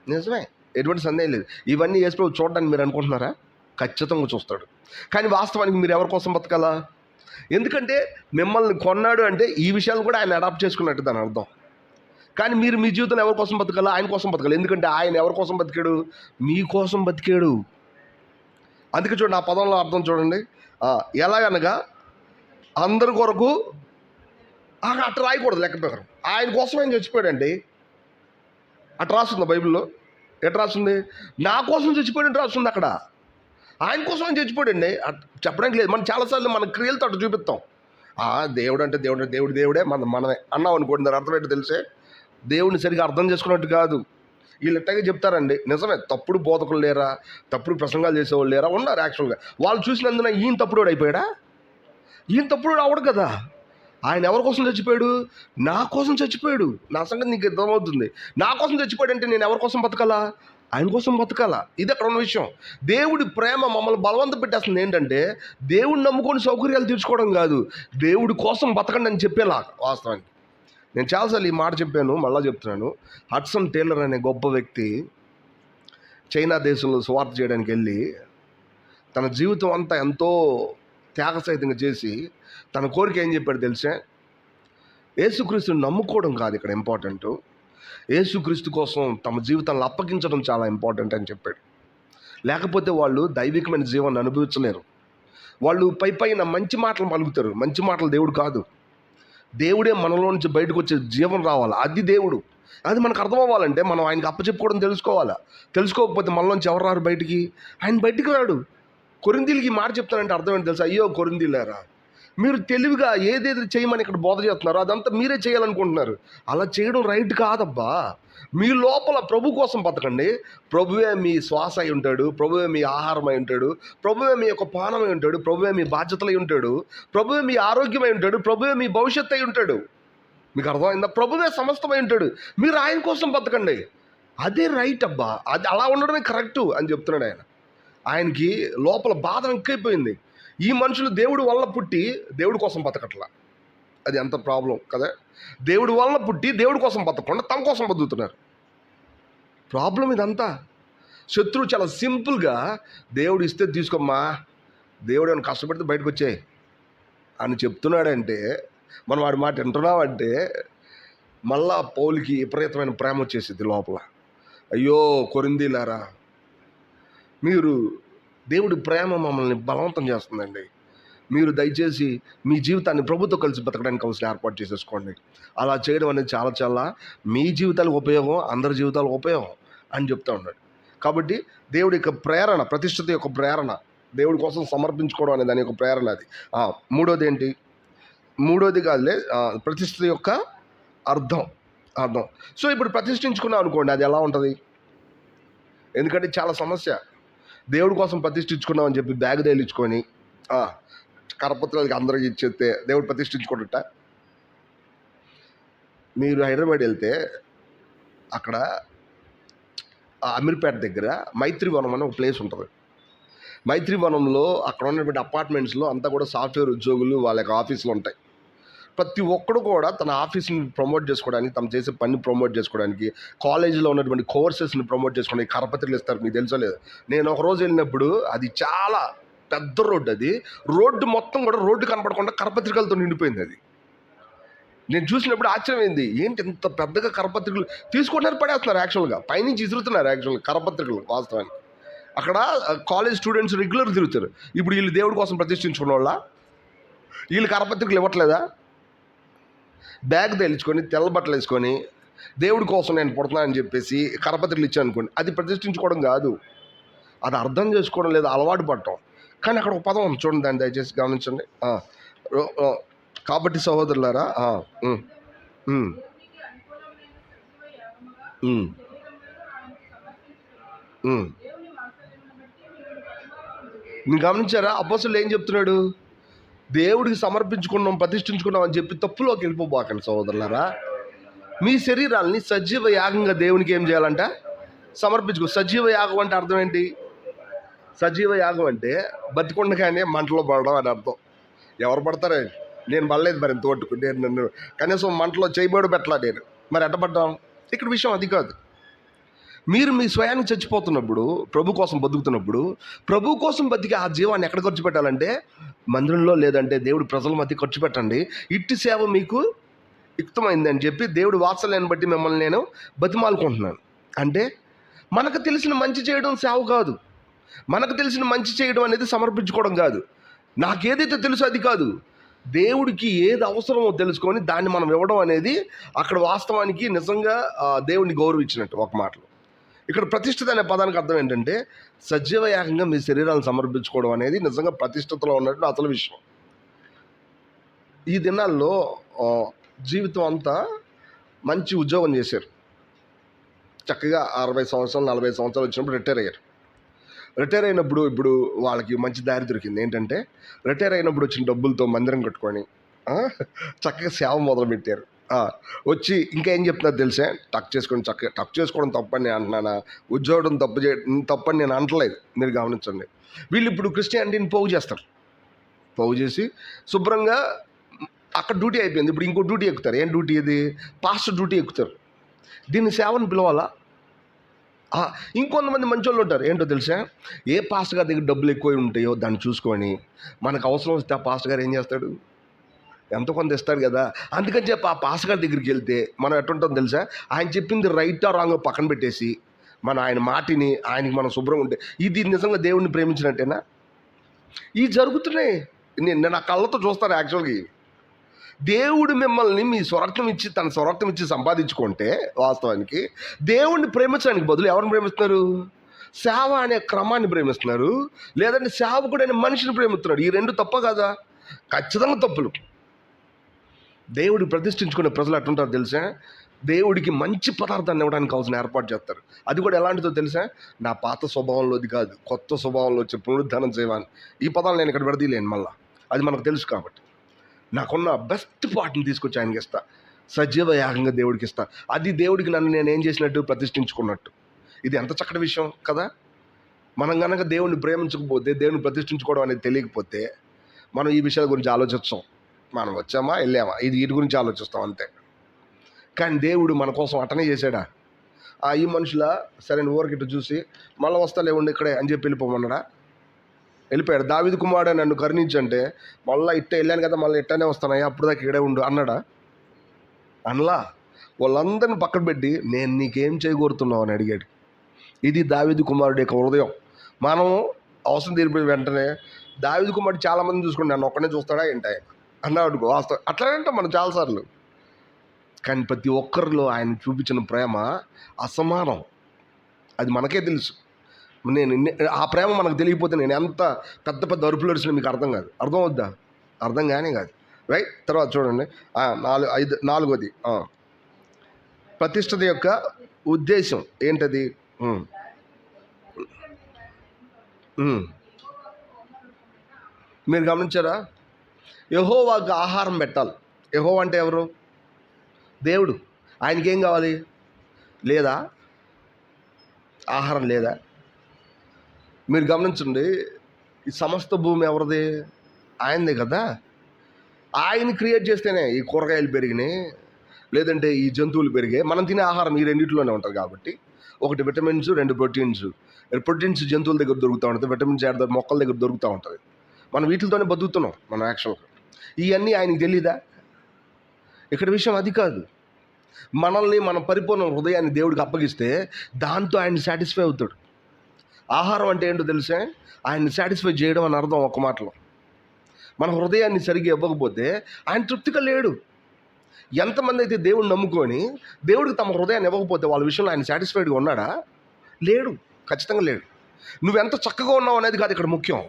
నిజమే, ఎటువంటి సందేహం లేదు. ఇవన్నీ యేసు ప్రభు చూడడానికి మీరు అనుకుంటున్నారా? ఖచ్చితంగా చూస్తాడు. కానీ వాస్తవానికి మీరు ఎవరి కోసం బతకాలా? ఎందుకంటే మిమ్మల్ని కొన్నాడు అంటే ఈ విషయాలు కూడా ఆయన అడాప్ట్ చేసుకున్నట్టు దాని అర్థం. కానీ మీరు మీ జీవితంలో ఎవరి కోసం బతకాలా? ఆయన కోసం బతకాలి. ఎందుకంటే ఆయన ఎవరి కోసం బతికాడు? మీకోసం బతికాడు. అందుకే చూడండి, ఆ పదంలో అర్థం చూడండి. ఎలాగనగా అందరి కొరకు అట్ట రాయకూడదు. లెక్క ప్రకారం ఆయన కోసం ఆయన చచ్చిపోయాడండి. అట్ట రాస్తుంది బైబిల్లో. ఎట్ట రాస్తుంది? నా కోసం చచ్చిపోయాడు రాస్తుంది అక్కడ. ఆయన కోసం ఆయన చచ్చిపోయాడండి చెప్పడానికి లేదు. మనం చాలాసార్లు మన క్రియలతో అట్టు చూపిస్తాం. దేవుడు అంటే దేవుడే మనమే అన్నాం అనుకోండి. దాని అర్థం ఏంటో తెలిసే, దేవుడిని సరిగా అర్థం చేసుకున్నట్టు కాదు. వీళ్ళు ఎట్టగా చెప్తారండి. నిజమే, తప్పుడు బోధకులు లేరా, తప్పుడు ప్రసంగాలు చేసేవాళ్ళు లేరా? ఉన్నారు. యాక్చువల్గా వాళ్ళు చూసినందున ఈయన తప్పుడోడు అయిపోయాడా? ఈయన తప్పుడోడు అవడు కదా. ఆయన ఎవరి కోసం చచ్చిపోయాడు? నా కోసం చచ్చిపోయాడు. నా సంగతి నీకు అర్థమవుతుంది. నా కోసం చచ్చిపోయాడు అంటే నేను ఎవరి కోసం బతకాలా? ఆయన కోసం బతకాలా. ఇది అక్కడ ఉన్న విషయం. దేవుడి ప్రేమ మమ్మల్ని బలవంతం పెట్టేస్తుంది. ఏంటంటే దేవుడిని నమ్ముకొని సౌకర్యాలు తీర్చుకోవడం కాదు, దేవుడి కోసం బతకండి అని చెప్పేలా. వాస్తవానికి నేను చాలాసార్లు ఈ మాట చెప్పాను, మళ్ళీ చెప్తున్నాను. హడ్సన్ టేలర్ అనే గొప్ప వ్యక్తి చైనా దేశంలో సువార్త చేయడానికి వెళ్ళి తన జీవితం అంతా ఎంతో త్యాగసహితంగా చేసి తన కోరిక ఏం చెప్పాడు తెలిసే? యేసుక్రీస్తుని నమ్ముకోవడం కాదు ఇక్కడ ఇంపార్టెంట్, యేసుక్రీస్తు కోసం తమ జీవితాలను అప్పగించడం చాలా ఇంపార్టెంట్ అని చెప్పాడు. లేకపోతే వాళ్ళు దైవికమైన జీవనాన్ని అనుభవించలేరు. వాళ్ళు పైన మంచి మాటలు పలుకుతారు. మంచి మాటలు దేవుడు కాదు. దేవుడే మనలో నుంచి బయటకు వచ్చే జీవం రావాలి. అది దేవుడు. అది మనకు అర్థం అవ్వాలంటే మనం ఆయనకి అప్పచెప్పుకోవడం తెలుసుకోవాలా. తెలుసుకోకపోతే మనలోంచి ఎవరు రారు బయటికి? ఆయన బయటికి రాడు. కొరింథీయులకి మాట చెప్తానంటే అర్థం ఏంటి తెలుసా? అయ్యో కొరింథీయులారా, మీరు తెలివిగా ఏదేది చేయమని ఇక్కడ బోధ చేస్తున్నారో అదంతా మీరే చేయాలనుకుంటున్నారు. అలా చేయడం రైట్ కాదబ్బా. మీ లోపల ప్రభు కోసం బతకండి. ప్రభువే మీ శ్వాస అయి ఉంటాడు, ప్రభువే మీ ఆహారం అయి ఉంటాడు, ప్రభువే మీ యొక్క పానం అయి ఉంటాడు, ప్రభువే మీ బాధ్యతలు అయి ఉంటాడు, ప్రభువే మీ ఆరోగ్యం అయి ఉంటాడు, ప్రభువే మీ భవిష్యత్తు అయి ఉంటాడు. మీకు అర్థమైందా? ప్రభువే సమస్తమై ఉంటాడు. మీరు ఆయన కోసం బతకండి. అదే రైట్ అబ్బా. అది అలా ఉండడమే కరెక్టు అని చెప్తున్నాడు ఆయన. ఆయనకి లోపల బాధ ఎక్కువైపోయింది. ఈ మనుషులు దేవుడి వల్ల పుట్టి దేవుడి కోసం బతకట్లా. అది ఎంత ప్రాబ్లం కదా. దేవుడి వల్ల పుట్టి దేవుడి కోసం బతకకుండా తమ కోసం బతుకుతున్నారు. ప్రాబ్లం ఇదంతా. శత్రువు చాలా సింపుల్గా దేవుడు ఇస్తే తీసుకోమ్మా, దేవుడు ఏమైనా కష్టపడితే బయటకు వచ్చాయి అని చెప్తున్నాడంటే మనం వాడి మాట వింటున్నామంటే మళ్ళా పౌలుకి విపరీతమైన ప్రేమ వచ్చేసింది లోపల. అయ్యో కొరింథీయులారా, మీరు దేవుడి ప్రేమ మమ్మల్ని బలవంతం చేస్తుందండి. మీరు దయచేసి మీ జీవితాన్ని ప్రభుతో కలిసి బతకడానికి కావాల్సిన ఏర్పాటు చేసేసుకోండి. అలా చేయడం అనేది చాలా చాలా మీ జీవితాలకు ఉపయోగం, అందరి జీవితాలకు ఉపయోగం అని చెప్తా ఉన్నాడు. కాబట్టి దేవుడి యొక్క ప్రేరణ, ప్రతిష్ఠిత యొక్క ప్రేరణ, దేవుడి కోసం సమర్పించుకోవడం అనే దాని యొక్క ప్రేరణ అది. మూడోది ఏంటి? మూడోది కాదులే, ప్రతిష్ఠిత యొక్క అర్థం. సో ఇప్పుడు ప్రతిష్ఠించుకున్నాం అనుకోండి, అది ఎలా ఉంటుంది? ఎందుకంటే చాలా సమస్య. దేవుడి కోసం ప్రతిష్ఠించుకున్నాం అని చెప్పి బ్యాగ్ తేలించుకొని కరపత్రాలకి అందరికి ఇచ్చేస్తే దేవుడు ప్రతిష్ఠించుకుంట. మీరు హైదరాబాద్ వెళ్తే అక్కడ అమీర్పేట దగ్గర మైత్రివనం అనే ఒక ప్లేస్ ఉంటుంది. మైత్రివనంలో అక్కడ ఉన్నటువంటి అపార్ట్మెంట్స్లో అంతా కూడా సాఫ్ట్వేర్ ఉద్యోగులు, వాళ్ళ యొక్క ఆఫీసులు ఉంటాయి. ప్రతి ఒక్కడు కూడా తన ఆఫీస్ని ప్రమోట్ చేసుకోవడానికి, తను చేసే పని ప్రమోట్ చేసుకోవడానికి, కాలేజీలో ఉన్నటువంటి కోర్సెస్ని ప్రమోట్ చేసుకోవడానికి కరపత్రికలు ఇస్తారు. మీకు తెలుసో లేదు? నేను ఒక రోజు వెళ్ళినప్పుడు, అది చాలా పెద్ద రోడ్డు, అది రోడ్డు మొత్తం కూడా రోడ్డు కనపడకుండా కరపత్రికలతో నిండిపోయింది. అది నేను చూసినప్పుడు ఆశ్చర్యమైంది. ఏంటి ఇంత పెద్దగా కరపత్రికలు తీసుకుంటున్నారు, పడేస్తున్నారు, యాక్చువల్గా పైనుంచి ఇసురుతున్నారు యాక్చువల్గా కరపత్రికలు. వాస్తవానికి అక్కడ కాలేజ్ స్టూడెంట్స్ రెగ్యులర్ తిరుగుతారు. ఇప్పుడు వీళ్ళు దేవుడి కోసం ప్రతిష్ఠించుకున్న వాళ్ళ, వీళ్ళు కరపత్రికలు ఇవ్వట్లేదా? బ్యాగ్ తేల్చుకొని తెల్ల బట్టలు వేసుకొని దేవుడి కోసం నేను పుడుతున్నానని చెప్పేసి కరపత్రికలు ఇచ్చాను అనుకోండి, అది ప్రతిష్ఠించుకోవడం కాదు, అది అర్థం చేసుకోవడం లేదా అలవాటు పడటం. కానీ అక్కడ ఒక పదం ఉంది చూడండి, దాన్ని దయచేసి గమనించండి. కాబట్టి సహోదరులారా, మీరు గమనించారా? అపోస్తలుడు ఏం చెప్తున్నాడు? దేవుడికి సమర్పించుకున్నాం, ప్రతిష్ఠించుకున్నాం అని చెప్పి తప్పులోకి వెళ్ళిపోబాకండి సహోదరులారా. మీ శరీరాల్ని సజీవ యాగంగా దేవునికి ఏం చేయాలంట? సమర్పించుకో. సజీవ యాగం అంటే అర్థం ఏంటి? సజీవ యాగం అంటే బతికుండగానే మంటలో పడడం అని అర్థం. ఎవరు పడతారే? నేను పడలేదు మరి ఇంతవరకు. నన్ను కనీసం మంటలో చేయబడి పెట్టలా నేను, మరి ఎట్టబడ్డాం? ఇక్కడ విషయం అది కాదు. మీరు మీ స్వయాన్ని చచ్చిపోతున్నప్పుడు, ప్రభు కోసం బతుకుతున్నప్పుడు, ప్రభు కోసం బతికి ఆ జీవాన్ని ఎక్కడ ఖర్చు పెట్టాలంటే మందిరంలో, లేదంటే దేవుడి ప్రజల మధ్య ఖర్చు పెట్టండి. ఇట్టి సేవ మీకు యుక్తమైంది అని చెప్పి దేవుడి వాత్సల్యాన్ని బట్టి మిమ్మల్ని నేను బతిమాలుకుంటున్నాను. అంటే మనకు తెలిసిన మంచి చేయడం సేవ కాదు. మనకు తెలిసిన మంచి చేయడం అనేది సమర్పించుకోవడం కాదు. నాకేదైతే తెలుసో అది కాదు. దేవుడికి ఏది అవసరమో తెలుసుకొని దాన్ని మనం ఇవ్వడం అనేది అక్కడ వాస్తవానికి నిజంగా దేవుడిని గౌరవించినట్టు. ఒక మాటలో ఇక్కడ ప్రతిష్ఠిత అనే పదానికి అర్థం ఏంటంటే సజీవ యాగంగా మీ శరీరాలను సమర్పించుకోవడం అనేది నిజంగా ప్రతిష్ఠితలో ఉన్నట్టు అసలు విషయం. ఈ దినాల్లో జీవితం అంతా మంచి ఉద్యోగం చేశారు, చక్కగా 60 సంవత్సరాలు 40 సంవత్సరాలు వచ్చినప్పుడు రిటైర్ అయ్యారు. రిటైర్ అయినప్పుడు ఇప్పుడు వాళ్ళకి మంచి దారి దొరికింది. ఏంటంటే రిటైర్ అయినప్పుడు వచ్చిన డబ్బులతో మందిరం కట్టుకొని చక్కగా సేవ మొదలుపెట్టారు. వచ్చి ఇంకా ఏం చెప్తున్నారు తెలుసా? చక్కగా టక్ చేసుకోవడం తప్పని నేను అంటున్నానా? ఉద్యోగం తప్పని నేను అంటలేదు. మీరు గమనించండి. వీళ్ళు ఇప్పుడు క్రిస్టియానిటీని పోగు చేస్తారు. పోగు చేసి శుభ్రంగా అక్కడ డ్యూటీ అయిపోయింది, ఇప్పుడు ఇంకో డ్యూటీ ఎక్కుతారు. ఏం డ్యూటీ ఇది? పాస్టర్ డ్యూటీ ఎక్కుతారు. దీన్ని సేవను పిలవాలా? ఇంకొంతమంది మంచోళ్ళు ఉంటారు. ఏంటో తెలుసా? ఏ పాస్టర్ గారి దగ్గర డబ్బులు ఎక్కువ ఉంటాయో దాన్ని చూసుకొని మనకు అవసరం వస్తే ఆ పాస్టర్ గారు ఏం చేస్తాడు? ఎంతో కొంత ఇస్తాడు కదా. అందుకని చెప్పి ఆ పాస్టర్ గారి దగ్గరికి వెళ్తే మనం ఎట్టుంటుందో తెలుసా? ఆయన చెప్పింది రైటా రాంగో పక్కన పెట్టేసి ఆయన మాటిని ఆయనకి మనం శుభ్రంగా ఉంటే ఇది నిజంగా దేవుడిని ప్రేమించినట్టేనా? ఇవి జరుగుతున్నాయి. నేను నా కళ్ళతో చూస్తాను. యాక్చువల్గా దేవుడు మిమ్మల్ని మీ స్వరక్తం ఇచ్చి తన స్వరక్తం ఇచ్చి సంపాదించుకుంటే వాస్తవానికి దేవుడిని ప్రేమించడానికి బదులు ఎవరిని ప్రేమిస్తున్నారు? సేవ అనే క్రమాన్ని ప్రేమిస్తున్నారు, లేదంటే సేవకుడు అనే మనిషిని ప్రేమిస్తున్నాడు. ఈ రెండు తప్ప కదా? ఖచ్చితంగా తప్పులు. దేవుడు ప్రతిష్ఠించుకునే ప్రజలు ఎట్టుంటారు తెలుసా? దేవుడికి మంచి పదార్థాన్ని ఇవ్వడానికి కావాల్సిన ఏర్పాటు చేస్తారు. అది కూడా ఎలాంటిదో తెలుసా? నా పాత స్వభావంలోది కాదు, కొత్త స్వభావంలో వచ్చే పునరుద్ధానం చేయమని. ఈ పదాలు నేను ఇక్కడ విడదీయలేను. మళ్ళీ అది మనకు తెలుసు కాబట్టి నాకున్న బెస్ట్ పార్ట్ని తీసుకొచ్చి ఆయనకి ఇస్తా, సజీవ యాగంగా దేవుడికి ఇస్తా. అది దేవుడికి నన్ను నేను ఏం చేసినట్టు? ప్రతిష్ఠించుకున్నట్టు. ఇది ఎంత చక్కటి విషయం కదా. మనం కనుక దేవుడిని ప్రేమించకపోతే, దేవుడిని ప్రతిష్ఠించుకోవడం అనేది తెలియకపోతే మనం ఈ విషయాల గురించి ఆలోచిస్తాం. మనం వచ్చామా వెళ్ళామా వీటి గురించి ఆలోచిస్తాం అంతే. కానీ దేవుడు మన కోసం అటనే చేశాడా? ఈ మనుషుల సరే ఊరికి ఇటు చూసి మళ్ళీ వస్తా లేవండి ఇక్కడే అని చెప్పి వెళ్ళిపోమన్నాడా? వెళ్ళిపోయాడు. దావీదు కుమారుడు నన్ను కరుణించంటే మళ్ళీ ఇట్టే వెళ్ళాను కదా, మళ్ళీ ఇట్టనే వస్తానయ్యా, అప్పుడు దాకా ఇక్కడే ఉండు అన్నాడా? అనలా. వాళ్ళందరిని పక్కన పెట్టి నేను నీకేం చేయగోరుతున్నావు అని అడిగాడు. ఇది దావీదు కుమారుడు యొక్క హృదయం. మనం అవసరం తీరిపోయిన వెంటనే దావీదు కుమారుడు చాలామంది చూసుకుంటే నన్ను ఒక్కనే చూస్తాడా ఏంటి అన్నాడు. వాస్తవం అట్లానే అంటాం మనం చాలాసార్లు. కానీ ప్రతి ఒక్కరిలో ఆయన చూపించిన ప్రేమ అసమానం. అది మనకే తెలుసు. ఆ ప్రేమ మనకు తెలియకపోతే నేను ఎంత పెద్ద పెద్ద అరుపులు అరిచినా మీకు అర్థం కాదు. అర్థం అవుద్దా? అర్థం కానీ కాదు. రైట్. తర్వాత చూడండి, నాలుగోది ప్రతిష్టత యొక్క ఉద్దేశం ఏంటది? మీరు గమనించారా? యెహోవాకు ఆహారం పెట్టాలి. యెహోవా అంటే ఎవరు? దేవుడు. ఆయనకేం కావాలి? లేదా ఆహారం లేదా? మీరు గమనించండి, ఈ సమస్త భూమి ఎవరిది? ఆయనదే కదా. ఆయన క్రియేట్ చేస్తేనే ఈ కూరగాయలు పెరిగినాయి, లేదంటే ఈ జంతువులు పెరిగాయి. మనం తినే ఆహారం ఈ రెండింటిలోనే ఉంటుంది కాబట్టి, ఒకటి విటమిన్స్, 2 ప్రోటీన్స్. ప్రోటీన్స్ జంతువుల దగ్గర దొరుకుతూ ఉంటుంది, విటమిన్స్ మొక్కల దగ్గర దొరుకుతూ ఉంటుంది. మనం వీటితోనే బతుకుతున్నాం మనం యాక్చువల్గా. ఇవన్నీ ఆయనకి తెలీదా? ఇక్కడ విషయం అది కాదు. మనల్ని మన పరిపూర్ణ హృదయాన్ని దేవుడికి అప్పగిస్తే దాంతో ఆయన సాటిస్ఫై అవుతాడు. ఆహారం అంటే ఏంటో తెలిసే? ఆయన్ని సాటిస్ఫై చేయడం అని అర్థం. ఒక మాటలో మన హృదయాన్ని సరిగ్గా ఇవ్వకపోతే ఆయన తృప్తిగా లేడు. ఎంతమంది అయితే దేవుడిని నమ్ముకొని దేవుడికి తమ హృదయాన్ని ఇవ్వకపోతే వాళ్ళ విషయంలో ఆయన సాటిస్ఫైడ్గా ఉన్నాడా? లేడు, ఖచ్చితంగా లేడు. నువ్వెంత చక్కగా ఉన్నావు అనేది కాదు ఇక్కడ ముఖ్యం.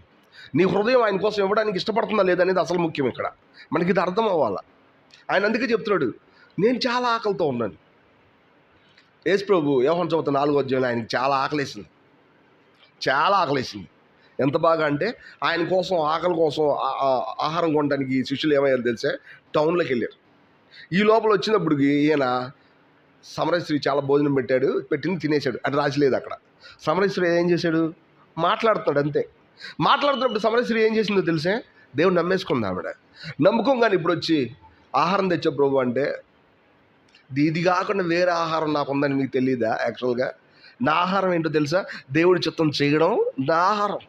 నీ హృదయం ఆయన కోసం ఇవ్వడానికి ఇష్టపడుతుందా లేదనేది అసలు ముఖ్యం ఇక్కడ. మనకి ఇది అర్థం అవ్వాలా. ఆయన అందుకే చెప్తున్నాడు, నేను చాలా ఆకలితో ఉన్నాను. యేసు ప్రభు యోహాను సువార్త 4వ అధ్యాయంలో ఆయనకి చాలా ఆకలేసింది. ఎంత బాగా అంటే ఆయన కోసం ఆకలి కోసం ఆహారం కొనడానికి శిష్యులు ఏమయ్యారు తెలిసే? టౌన్లోకి వెళ్ళారు. ఈ లోపల వచ్చినప్పటికి ఈయన సమరస్త్రీ చాలా భోజనం పెట్టింది తినేశాడు. అది రాసిలేదు అక్కడ. సమరస్త్రీ ఏం చేశాడు? మాట్లాడుతున్నాడు అంతే. మాట్లాడుతున్నప్పుడు సమరస్త్రీ ఏం చేసిందో తెలిసే? దేవుడు నమ్మేసుకుంది ఆవిడ. నమ్ముకోగానే ఇప్పుడు వచ్చి ఆహారం తెచ్చే ప్రభు అంటే, ఇది కాకుండా వేరే ఆహారం నాకు ఉందని మీకు తెలియదా? యాక్చువల్గా నా ఆహారం ఏంటో తెలుసా? దేవుడి చిత్తం చేయడం నా ఆహారం.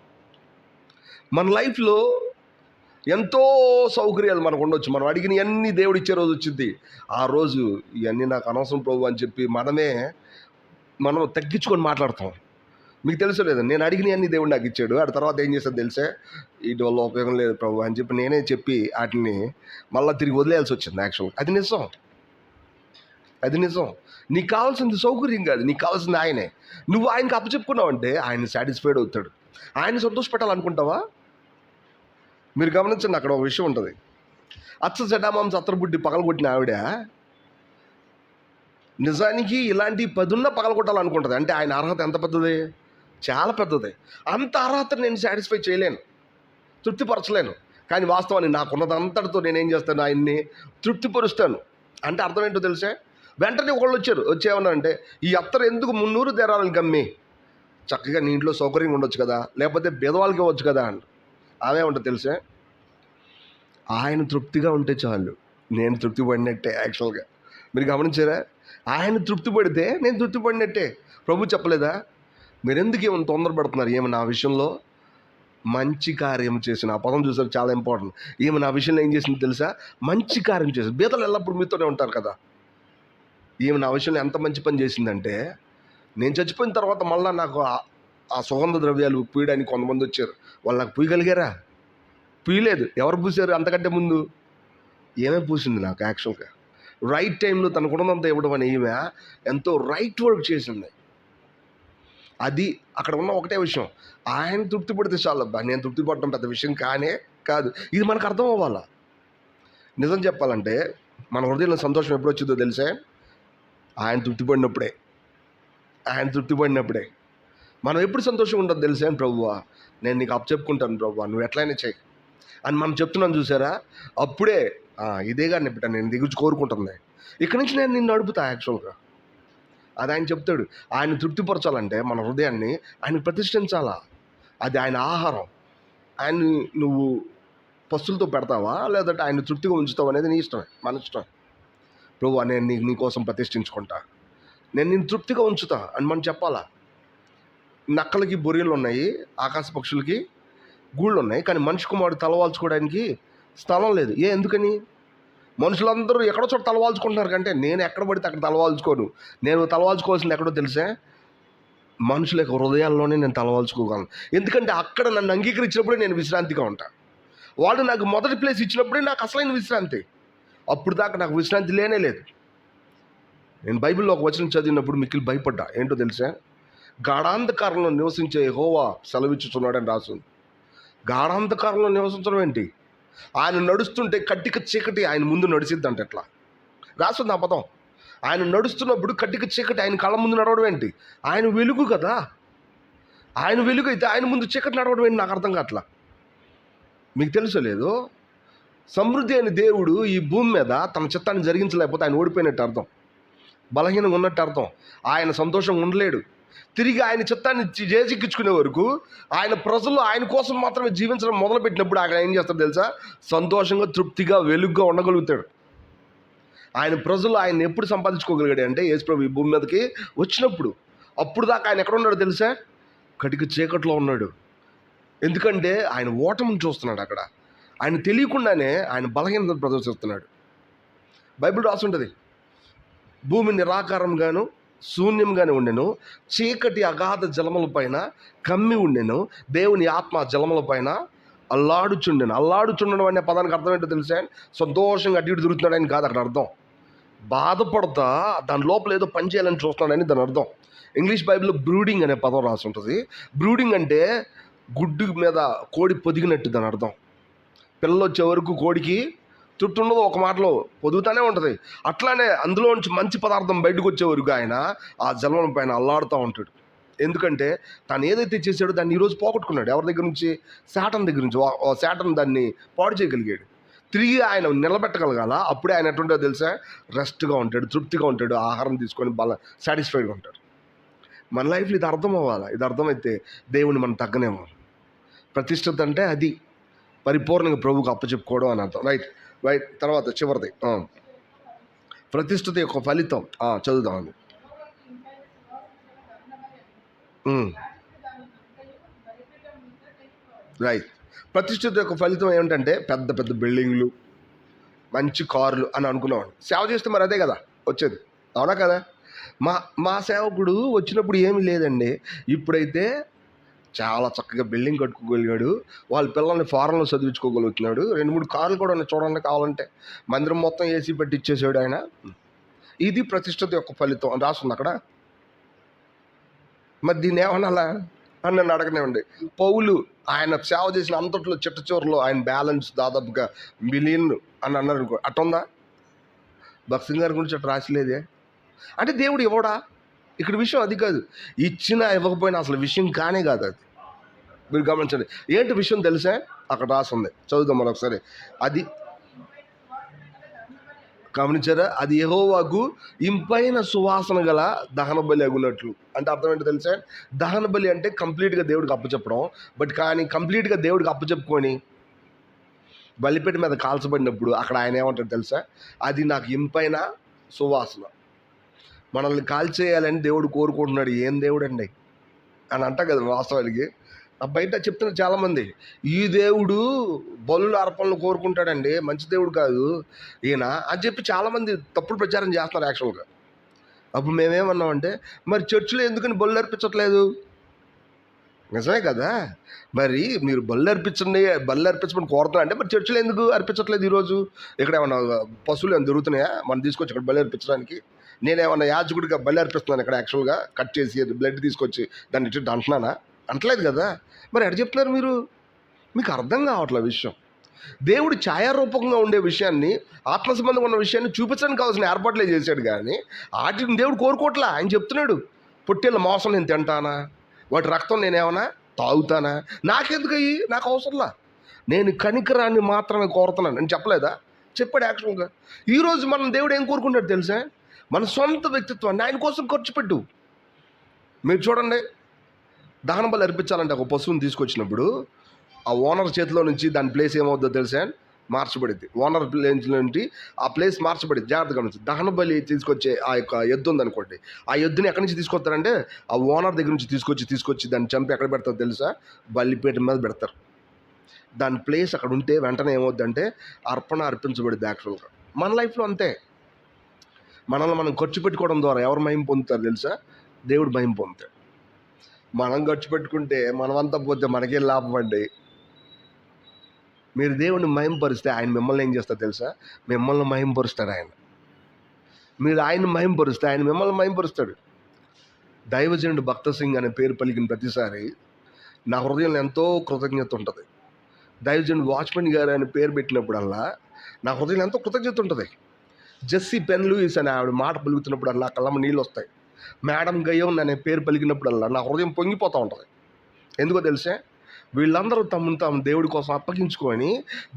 మన లైఫ్లో ఎంతో సౌకర్యాలు మనకు ఉండొచ్చు. మనం అడిగిన అన్నీ దేవుడు ఇచ్చే రోజు వచ్చింది. ఆ రోజు ఇవన్నీ నాకు అనవసరం ప్రభు అని చెప్పి మనం తగ్గించుకొని మాట్లాడతాం. మీకు తెలుసో లేదా? నేను అడిగిన అన్నీ దేవుడు నాకు ఇచ్చాడు. ఆ తర్వాత ఏం చేస్తాడు తెలిసే? వీటి వల్ల ఉపయోగం లేదు ప్రభు అని చెప్పి నేనే చెప్పి వాటిని మళ్ళీ తిరిగి వదిలేయాల్సి వచ్చింది. యాక్చువల్గా అది నిజం. నీకు కావాల్సింది సౌకర్యం కాదు, నీకు కావాల్సింది ఆయనే. నువ్వు ఆయనకి అప్పచెప్పుకున్నావు అంటే ఆయన సాటిస్ఫైడ్ అవుతాడు. ఆయన సంతోషపెట్టాలనుకుంటావా? మీరు గమనించండి, అక్కడ ఒక విషయం ఉంటుంది. జడామాంస అత్తరబుడ్డి పగలగొట్టిన ఆవిడ నిజానికి ఇలాంటి 10 ఉన్న పగలగొట్టాలనుకుంటుంది. అంటే ఆయన అర్హత ఎంత పెద్దది? చాలా పెద్దది. అంత అర్హత నేను సాటిస్ఫై చేయలేను, తృప్తిపరచలేను. కానీ వాస్తవాన్ని నాకున్నదంతటితో నేనేం చేస్తాను? ఆయన్ని తృప్తిపరుస్తాను. అంటే అర్థం ఏంటో తెలిసే? వెంటనే ఒకళ్ళు వచ్చేమన్నారంటే, ఈ అత్తరు ఎందుకు 300 దేరాలను గమ్మి చక్కగా నీ ఇంట్లో సౌకర్యంగా ఉండొచ్చు కదా, లేకపోతే బీదవాళ్ళకి ఇవ్వచ్చు కదా అని. ఆమె ఉంటుంది తెలిసే? ఆయన తృప్తిగా ఉంటే చాలు, నేను తృప్తి పడినట్టే. యాక్చువల్గా మీరు గమనించారా? ఆయన తృప్తి పడితే నేను తృప్తి పడినట్టే. ప్రభు చెప్పలేదా? మీరెందుకు ఏమైనా తొందరపడుతున్నారు? ఏమి నా విషయంలో మంచి కార్యం చేసిన, ఆ పదం చూసారు, చాలా ఇంపార్టెంట్. ఏమి నా విషయంలో ఏం చేసింది తెలుసా? మంచి కార్యం చేసింది. బీదలు ఎల్లప్పుడు మీతోనే ఉంటారు కదా. ఈమె నా విషయంలో ఎంత మంచి పని చేసిందంటే, నేను చచ్చిపోయిన తర్వాత మళ్ళీ నాకు ఆ సుగంధ ద్రవ్యాలు పూయడానికి కొంతమంది వచ్చారు. వాళ్ళు నాకు పూయగలిగారా? పూయలేదు. ఎవరు పూసారు అంతకంటే ముందు? ఏమే పూసింది నాకు. యాక్చువల్గా రైట్ టైంలో తనకున్నదంతా ఇవ్వడం అని ఈమె ఎంతో రైట్ వర్క్ చేసింది. అది అక్కడ ఉన్న ఒకటే విషయం, ఆయన తృప్తి పడితే చాలు. అబ్బా, నేను తృప్తి పడటం పెద్ద విషయం కాదు. ఇది మనకు అర్థం అవ్వాలా. నిజం చెప్పాలంటే మన హృదయంలో సంతోషం ఎప్పుడు వచ్చిందో తెలిసే? ఆయన తృప్తి పడినప్పుడే. మనం ఎప్పుడు సంతోషంగా ఉంటుంది తెలిసే? ప్రభువా, నేను నీకు చెప్పుకుంటాను ప్రభువా, నువ్వు ఎట్లయినా చెయ్యి అని మనం చెప్తున్నాను చూసారా? అప్పుడే ఇదేగా నిప్పట నేను దిగుచి కోరుకుంటుంది. ఇక్కడి నుంచి నేను నిన్ను అడుపుతా. యాక్చువల్గా అది ఆయన చెప్తాడు. ఆయన తృప్తిపరచాలంటే మన హృదయాన్ని ఆయన ప్రతిష్ఠించాలా. అది ఆయన ఆహారం. ఆయన్ని నువ్వు పస్తులతో పెడతావా, లేదంటే ఆయన తృప్తిగా ఉంచుతావు అనేది నీ ఇష్టమే, మన ఇష్టం. ప్రభువా, నేను నీ కోసం ప్రతిష్ఠించుకుంటా, నేను నిన్ను తృప్తిగా ఉంచుతా అని మనం చెప్పాలా. నక్కలకి బొరియలు ఉన్నాయి, ఆకాశ పక్షులకి గూళ్ళు ఉన్నాయి, కానీ మనిషి కుమారుడు తలవాల్చుకోవడానికి స్థలం లేదు. ఎందుకని? మనుషులందరూ ఎక్కడో చోట తలవాల్చుకుంటున్నారు కంటే నేను ఎక్కడ పడితే అక్కడ తలవాల్చుకోను. నేను తలవాల్చుకోవాల్సింది ఎక్కడో తెలిసే? మనుషుల యొక్క హృదయాల్లోనే నేను తలవాల్చుకోగలను. ఎందుకంటే అక్కడ నన్ను అంగీకరించినప్పుడే నేను విశ్రాంతిగా ఉంటాను. వాడు నాకు మొదటి ప్లేస్ ఇచ్చినప్పుడే నాకు అసలైన విశ్రాంతి. అప్పుడు దాకా నాకు విశ్రాంతి లేనే లేదు. నేను బైబిల్లో ఒక వచనం చదివినప్పుడు మిక్కిలి భయపడ్డా. ఏంటో తెలుసా? గాఢాంధకారంలో నివసించే యెహోవా సెలవిచ్చుచున్నాడని రాస్తుంది. గాఢాంధకారంలో నివసించడం ఏంటి? ఆయన నడుస్తుంటే కట్టిక చీకటి ఆయన ముందు నడిచిద్దంట. ఎట్లా రాస్తుంది ఆ పదం? ఆయన నడుస్తున్నప్పుడు కట్టిక చీకటి ఆయన కళ్ళ ముందు నడవడం ఏంటి? ఆయన వెలుగు కదా. ఆయన వెలుగు అయితే ఆయన ముందు చీకటి నడవడం ఏంటి? నాకు అర్థం కావట్లా. మీకు తెలుసో లేదో, సమృద్ధి అయిన దేవుడు ఈ భూమి మీద తన చిత్తాన్ని జరిగించలేకపోతే ఆయన ఓడిపోయినట్టు అర్థం, బలహీనంగా ఉన్నట్టు అర్థం. ఆయన సంతోషంగా ఉండలేడు. తిరిగి ఆయన చిత్తాన్ని చేజిక్కించుకునే వరకు ఆయన ప్రజలు ఆయన కోసం మాత్రమే జీవించడం మొదలుపెట్టినప్పుడు ఆయన ఏం చేస్తాడు తెలుసా? సంతోషంగా, తృప్తిగా, వెలుగుగా ఉండగలుగుతాడు. ఆయన ప్రజలు ఆయన ఎప్పుడు సంపాదించుకోగలిగాడు అంటే యేసుప్రభు ఈ భూమి మీదకి వచ్చినప్పుడు. అప్పుడు దాకా ఆయన ఎక్కడ ఉన్నాడు తెలుసా? కటిక చీకట్లో ఉన్నాడు. ఎందుకంటే ఆయన ఓటమిని చూస్తున్నాడు. అక్కడ ఆయన తెలియకుండానే ఆయన బలహీనత ప్రదర్శిస్తున్నాడు. బైబిల్ రాసుంటుంది, భూమి నిరాకారంగాను శూన్యంగానే ఉండెను, చీకటి అగాధ జలముల పైన కమ్మి ఉండెను, దేవుని ఆత్మ జలముల పైన అల్లాడుచుండెను. అల్లాడుచుండడం అనే పదానికి అర్థం ఏంటో తెలుసా? సంతోషంగా అటు ఇటు తిరుగుతున్నాడని కాదు అక్కడ అర్థం. బాధపడతా దాని లోపల ఏదో పని చేయాలని చూస్తున్నాడని దాని అర్థం. ఇంగ్లీష్ బైబిల్లో బ్రూడింగ్ అనే పదం రాసి ఉంటుంది. బ్రూడింగ్ అంటే గుడ్డు మీద కోడి పొదిగినట్టు దాని అర్థం. పిల్లలు వచ్చే వరకు కోడికి చుట్టుండదు, ఒక మాటలో పొదుగుతూనే ఉంటుంది. అట్లానే అందులో నుంచి మంచి పదార్థం బయటకు వచ్చే వరకు ఆయన ఆ జలం పైన అల్లాడుతూ ఉంటాడు. ఎందుకంటే తను ఏదైతే చేశాడో దాన్ని ఈరోజు పోగొట్టుకున్నాడు. ఎవరి దగ్గర నుంచి? శాటన్ దగ్గర నుంచి. శాటన్ దాన్ని పాడు చేయగలిగాడు. తిరిగి ఆయన నిలబెట్టగలగాల. అప్పుడే ఆయన ఎటుంటో తెలుసా? రెస్ట్గా ఉంటాడు, తృప్తిగా ఉంటాడు, ఆహారం తీసుకొని సాటిస్ఫైడ్గా ఉంటాడు. మన లైఫ్లో ఇది అర్థం అవ్వాలి. ఇది అర్థమైతే దేవుని మనం తగ్గనేమో. ప్రతిష్టత అంటే అది పరిపూర్ణంగా ప్రభువుకు అప్పచెప్పుకోవడం అని అర్థం. రైట్. తర్వాత చివరిది ప్రతిష్టత యొక్క ఫలితం చదువుదామండి. రైట్. ప్రతిష్టత యొక్క ఫలితం ఏమిటంటే పెద్ద పెద్ద బిల్డింగ్లు, మంచి కార్లు అని అనుకున్నామండి. సేవ చేస్తే మరి అదే కదా వచ్చేది, అవునా కదా? మా సేవకుడు వచ్చినప్పుడు ఏమీ లేదండి. ఇప్పుడైతే చాలా చక్కగా బిల్డింగ్ కట్టుకోగలిగాడు, వాళ్ళ పిల్లల్ని ఫారెన్లో చదివించుకోగలుగుతున్నాడు, 2-3 కార్లు కూడా చూడండి కావాలంటే, మందిరం మొత్తం ఏసీ పెట్టి ఇచ్చేసాడు ఆయన. ఇది ప్రతిష్టత యొక్క ఫలితం అని రాస్తుంది అక్కడ. మరి దీన్ని ఏమనాలా అని నన్ను అడగనివ్వండి. పౌలు ఆయన సేవ చేసిన అంతట్లో చిట్ట చివరిలో ఆయన బ్యాలెన్స్ దాదాపుగా $1 మిలియన్ అని అన్నారు అనుకో. అట్టుందా? భక్సింగ్ గారి గురించి అట్లా రాసిలేదే. అంటే దేవుడు ఇవ్వడా? ఇక్కడ విషయం అది కాదు. ఇచ్చినా ఇవ్వకపోయినా అసలు విషయం కానే కాదు అది. మీరు గమనించండి. ఏంటి విషయం తెలుసా? అక్కడ రాసింది, చదువుదాం మనం ఒకసారి. అది గమనించారా? అది యెహోవాకు ఇంపైన సువాసన గల దహన బలి అగునట్లు. అంటే అర్థం ఏంటో తెలుసా? దహన బలి అంటే కంప్లీట్గా దేవుడికి అప్పచెప్పడం. బట్ కానీ కంప్లీట్గా దేవుడికి అప్పచెప్పుకొని బలిపేట మీద కాల్చబడినప్పుడు అక్కడ ఆయన ఏమంటాడు తెలుసా? అది నాకు ఇంపైన సువాసన. మనల్ని కాల్చేయాలని దేవుడు కోరుకుంటున్నాడు. ఏం దేవుడు అండి అని అంట కదా వాస్తవానికి. బయట చెప్తున్నారు చాలామంది, ఈ దేవుడు బలుల అర్పణలు కోరుకుంటాడండి, మంచి దేవుడు కాదు ఈయన అని చెప్పి చాలామంది తప్పుడు ప్రచారం చేస్తున్నారు యాక్చువల్గా. అప్పుడు మేమేమన్నామంటే, మరి చర్చిలో ఎందుకని బలు అర్పించట్లేదు? నిజమే కదా, మరి మీరు బలు అర్పించమని కోరుతున్నా అంటే మరి చర్చిలో ఎందుకు అర్పించట్లేదు? ఈరోజు ఇక్కడ ఏమన్నా పశువులు ఏమైనా దొరుకుతున్నాయా మనం తీసుకొచ్చి ఇక్కడ బలి అర్పించడానికి? నేనేమన్నా యాజకుడిగా బలి అర్పిస్తున్నాను ఇక్కడ యాక్చువల్గా కట్ చేసి బ్లడ్ తీసుకొచ్చి దాన్ని ఇచ్చి అంటున్నానా? అంటలేదు కదా. మరి ఎక్కడ చెప్తున్నారు మీరు? మీకు అర్థం కావట్లేదు విషయం. దేవుడు ఛాయారూపకంగా ఉండే విషయాన్ని, ఆత్మ సంబంధంగా ఉన్న విషయాన్ని చూపించడానికి కావాల్సిన ఏర్పాట్లే చేశాడు. కానీ వాటిని దేవుడు కోరుకోవట్లా. ఆయన చెప్తున్నాడు, పొట్టేళ్ళ మాంసం నేను తింటానా, వాటి రక్తం నేనేమన్నా తాగుతానా, నాకెందుకు అయ్యి, నాకు అవసరంలా, నేను కనికరాన్ని మాత్రమే కోరుతున్నాను అని చెప్పలేదా? చెప్పాడు యాక్చువల్గా. ఈరోజు మనం దేవుడు ఏం కోరుకుంటాడు తెలుసా? మన సొంత వ్యక్తిత్వాన్ని ఆయన కోసం ఖర్చు పెట్టు. మీరు చూడండి, దహన బలి అర్పించాలంటే ఒక పశువుని తీసుకొచ్చినప్పుడు ఆ ఓనర్ చేతిలో నుంచి దాని ప్లేస్ ఏమవుతుందో తెలుసా? మార్చబడింది. ఓనర్ ప్లేస్ నుండి ఆ ప్లేస్ మార్చబడింది. జాగ్రత్తగా గమనించి. దహన బలి తీసుకొచ్చే ఆ యొక్క ఎద్దు ఉందనుకోండి, ఆ ఎద్దుని ఎక్కడి నుంచి తీసుకొస్తారంటే ఆ ఓనర్ దగ్గర నుంచి తీసుకొచ్చి దాన్ని చంపి ఎక్కడ పెడతారో తెలుసా? బలిపేట మీద పెడతారు. దాని ప్లేస్ అక్కడ ఉంటే వెంటనే ఏమవుద్దంటే అర్పించబడింది యాక్చువల్గా. మన లైఫ్లో అంతే. మనల్ని మనం ఖర్చు పెట్టుకోవడం ద్వారా ఎవరు మహిమ పొందుతారు తెలుసా? దేవుడు మహిమ పొందుతాడు. మనం ఖర్చు పెట్టుకుంటే మనమంతా పోతే మనకేం లాభం అండి? మీరు దేవుణ్ణి మహింపరిస్తే ఆయన మిమ్మల్ని ఏం చేస్తారు తెలుసా? మిమ్మల్ని మహింపరుస్తాడు ఆయన. మీరు ఆయన్ని మహింపరుస్తే ఆయన మిమ్మల్ని మహింపరుస్తాడు. దైవజనుడు భక్త సింగ్ అనే పేరు పలికిన ప్రతిసారి నా హృదయంలో ఎంతో కృతజ్ఞత ఉంటుంది. దైవజనుడు వాచ్మెన్ గారు అని పేరు పెట్టినప్పుడల్లా నా హృదయంలో ఎంతో కృతజ్ఞత ఉంటుంది. జెస్సీ పెన్ లూయిస్ అనే ఆవిడ మాట పలుకుతున్నప్పుడల్లా కళ్ళమ్మ నీళ్ళు వస్తాయి. మేడం గయోన్ అనే పేరు పలికినప్పుడల్లా నా హృదయం పొంగిపోతూ ఉంటుంది. ఎందుకో తెలుసా? వీళ్ళందరూ తమను తాము దేవుడి కోసం అప్పగించుకొని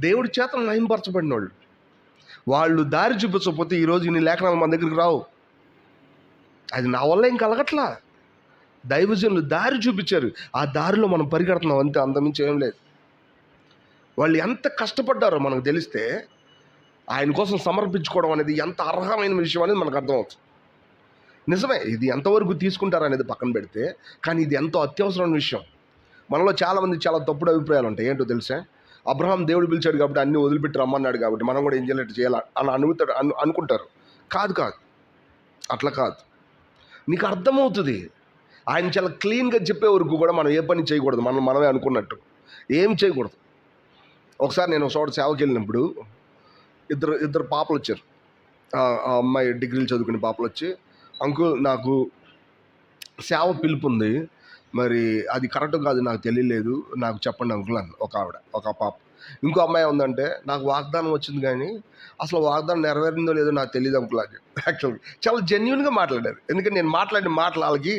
దేవుడి చేత మహింపరచబడిన వాళ్ళు దారి చూపించకపోతే ఈరోజు ఇన్ని లేఖనాలు మన దగ్గరికి రావు. అది నా వల్ల ఏం కలగట్లా. దైవజనులు దారి చూపించారు, ఆ దారిలో మనం పరిగెడుతున్నాం అంతే, అంతమించి ఏం లేదు. వాళ్ళు ఎంత కష్టపడ్డారో మనకు తెలిస్తే ఆయన కోసం సమర్పించుకోవడం అనేది ఎంత అర్హమైన విషయం అనేది మనకు అర్థమవుతుంది. నిజమే, ఇది ఎంతవరకు తీసుకుంటారు అనేది పక్కన పెడితే, కానీ ఇది ఎంతో అత్యవసరమైన విషయం. మనలో చాలామంది చాలా తప్పుడు అభిప్రాయాలు ఉంటాయి. ఏంటో తెలుసా? అబ్రహాం దేవుడు పిలిచాడు కాబట్టి అన్నీ వదిలిపెట్టి రమ్మన్నాడు కాబట్టి మనం కూడా ఏం చేయాలి అని అనుకుంటారు. కాదు, అట్లా కాదు. నీకు అర్థమవుతుంది. ఆయన చాలా క్లీన్గా చెప్పే వరకు కూడా మనం ఏ పని చేయకూడదు. మనమే అనుకున్నట్టు ఏం చేయకూడదు. ఒకసారి నేను చోట సేవకి వెళ్ళినప్పుడు ఇద్దరు పాపలు వచ్చారు. ఆ అమ్మాయి డిగ్రీలు చదువుకునే పాపలు వచ్చి, అంకుల్ నాకు సేవ పిలుపు ఉంది, మరి అది కరెక్ట్ కాదు, నాకు తెలియలేదు, నాకు చెప్పండి అంకుల్ అని ఒక పాప. ఇంకో అమ్మాయి ఉందంటే, నాకు వాగ్దానం వచ్చింది కానీ అసలు వాగ్దానం నెరవేరిందో లేదో నాకు తెలియదు అంకుల్ అని. యాక్చువల్గా చాలా జెన్యున్గా మాట్లాడారు. ఎందుకంటే నేను మాట్లాడిన మాటలు వాళ్ళకి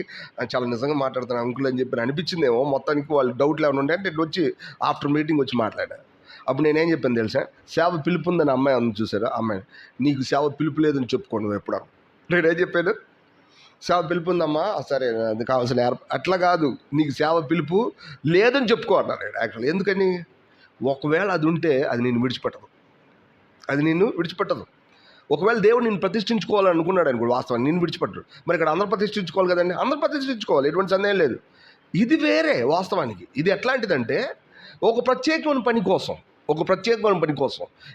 చాలా నిజంగా మాట్లాడుతాను అంకుల్ అని చెప్పి అనిపించిందేమో. మొత్తానికి వాళ్ళు డౌట్లు ఏమైనా ఉంటే నేను వచ్చి ఆఫ్టర్ మీటింగ్ వచ్చి మాట్లాడాను. అప్పుడు నేనేం చెప్పాను తెలుసా? సేవ పిలుపు ఉందని అమ్మాయి ఉంది చూసారా, అమ్మాయి నీకు సేవ పిలుపు లేదని చెప్పుకోండి నువ్వు ఎప్పుడు. నేనేం చెప్పాను? సేవ పిలుపు ఉందమ్మా, సరే అది కావాల్సిన అట్లా కాదు, నీకు సేవ పిలుపు లేదని చెప్పుకో అన్నారు యాక్చువల్. ఎందుకని? ఒకవేళ అది ఉంటే అది నిన్ను విడిచిపెట్టదు. ఒకవేళ దేవుడు నిన్ను ప్రతిష్ఠించుకోవాలని అనుకున్నాడు అనుకో, వాస్తవాన్ని నిన్ను విడిచిపెట్టడు. మరి ఇక్కడ అందరూ ప్రతిష్ఠించుకోవాలి కదండి, అందరూ ప్రతిష్ఠించుకోవాలి, ఎటువంటి సందేహం లేదు. ఇది వేరే. వాస్తవానికి ఇది ఎట్లాంటిదంటే ఒక ప్రత్యేకమైన పని కోసం.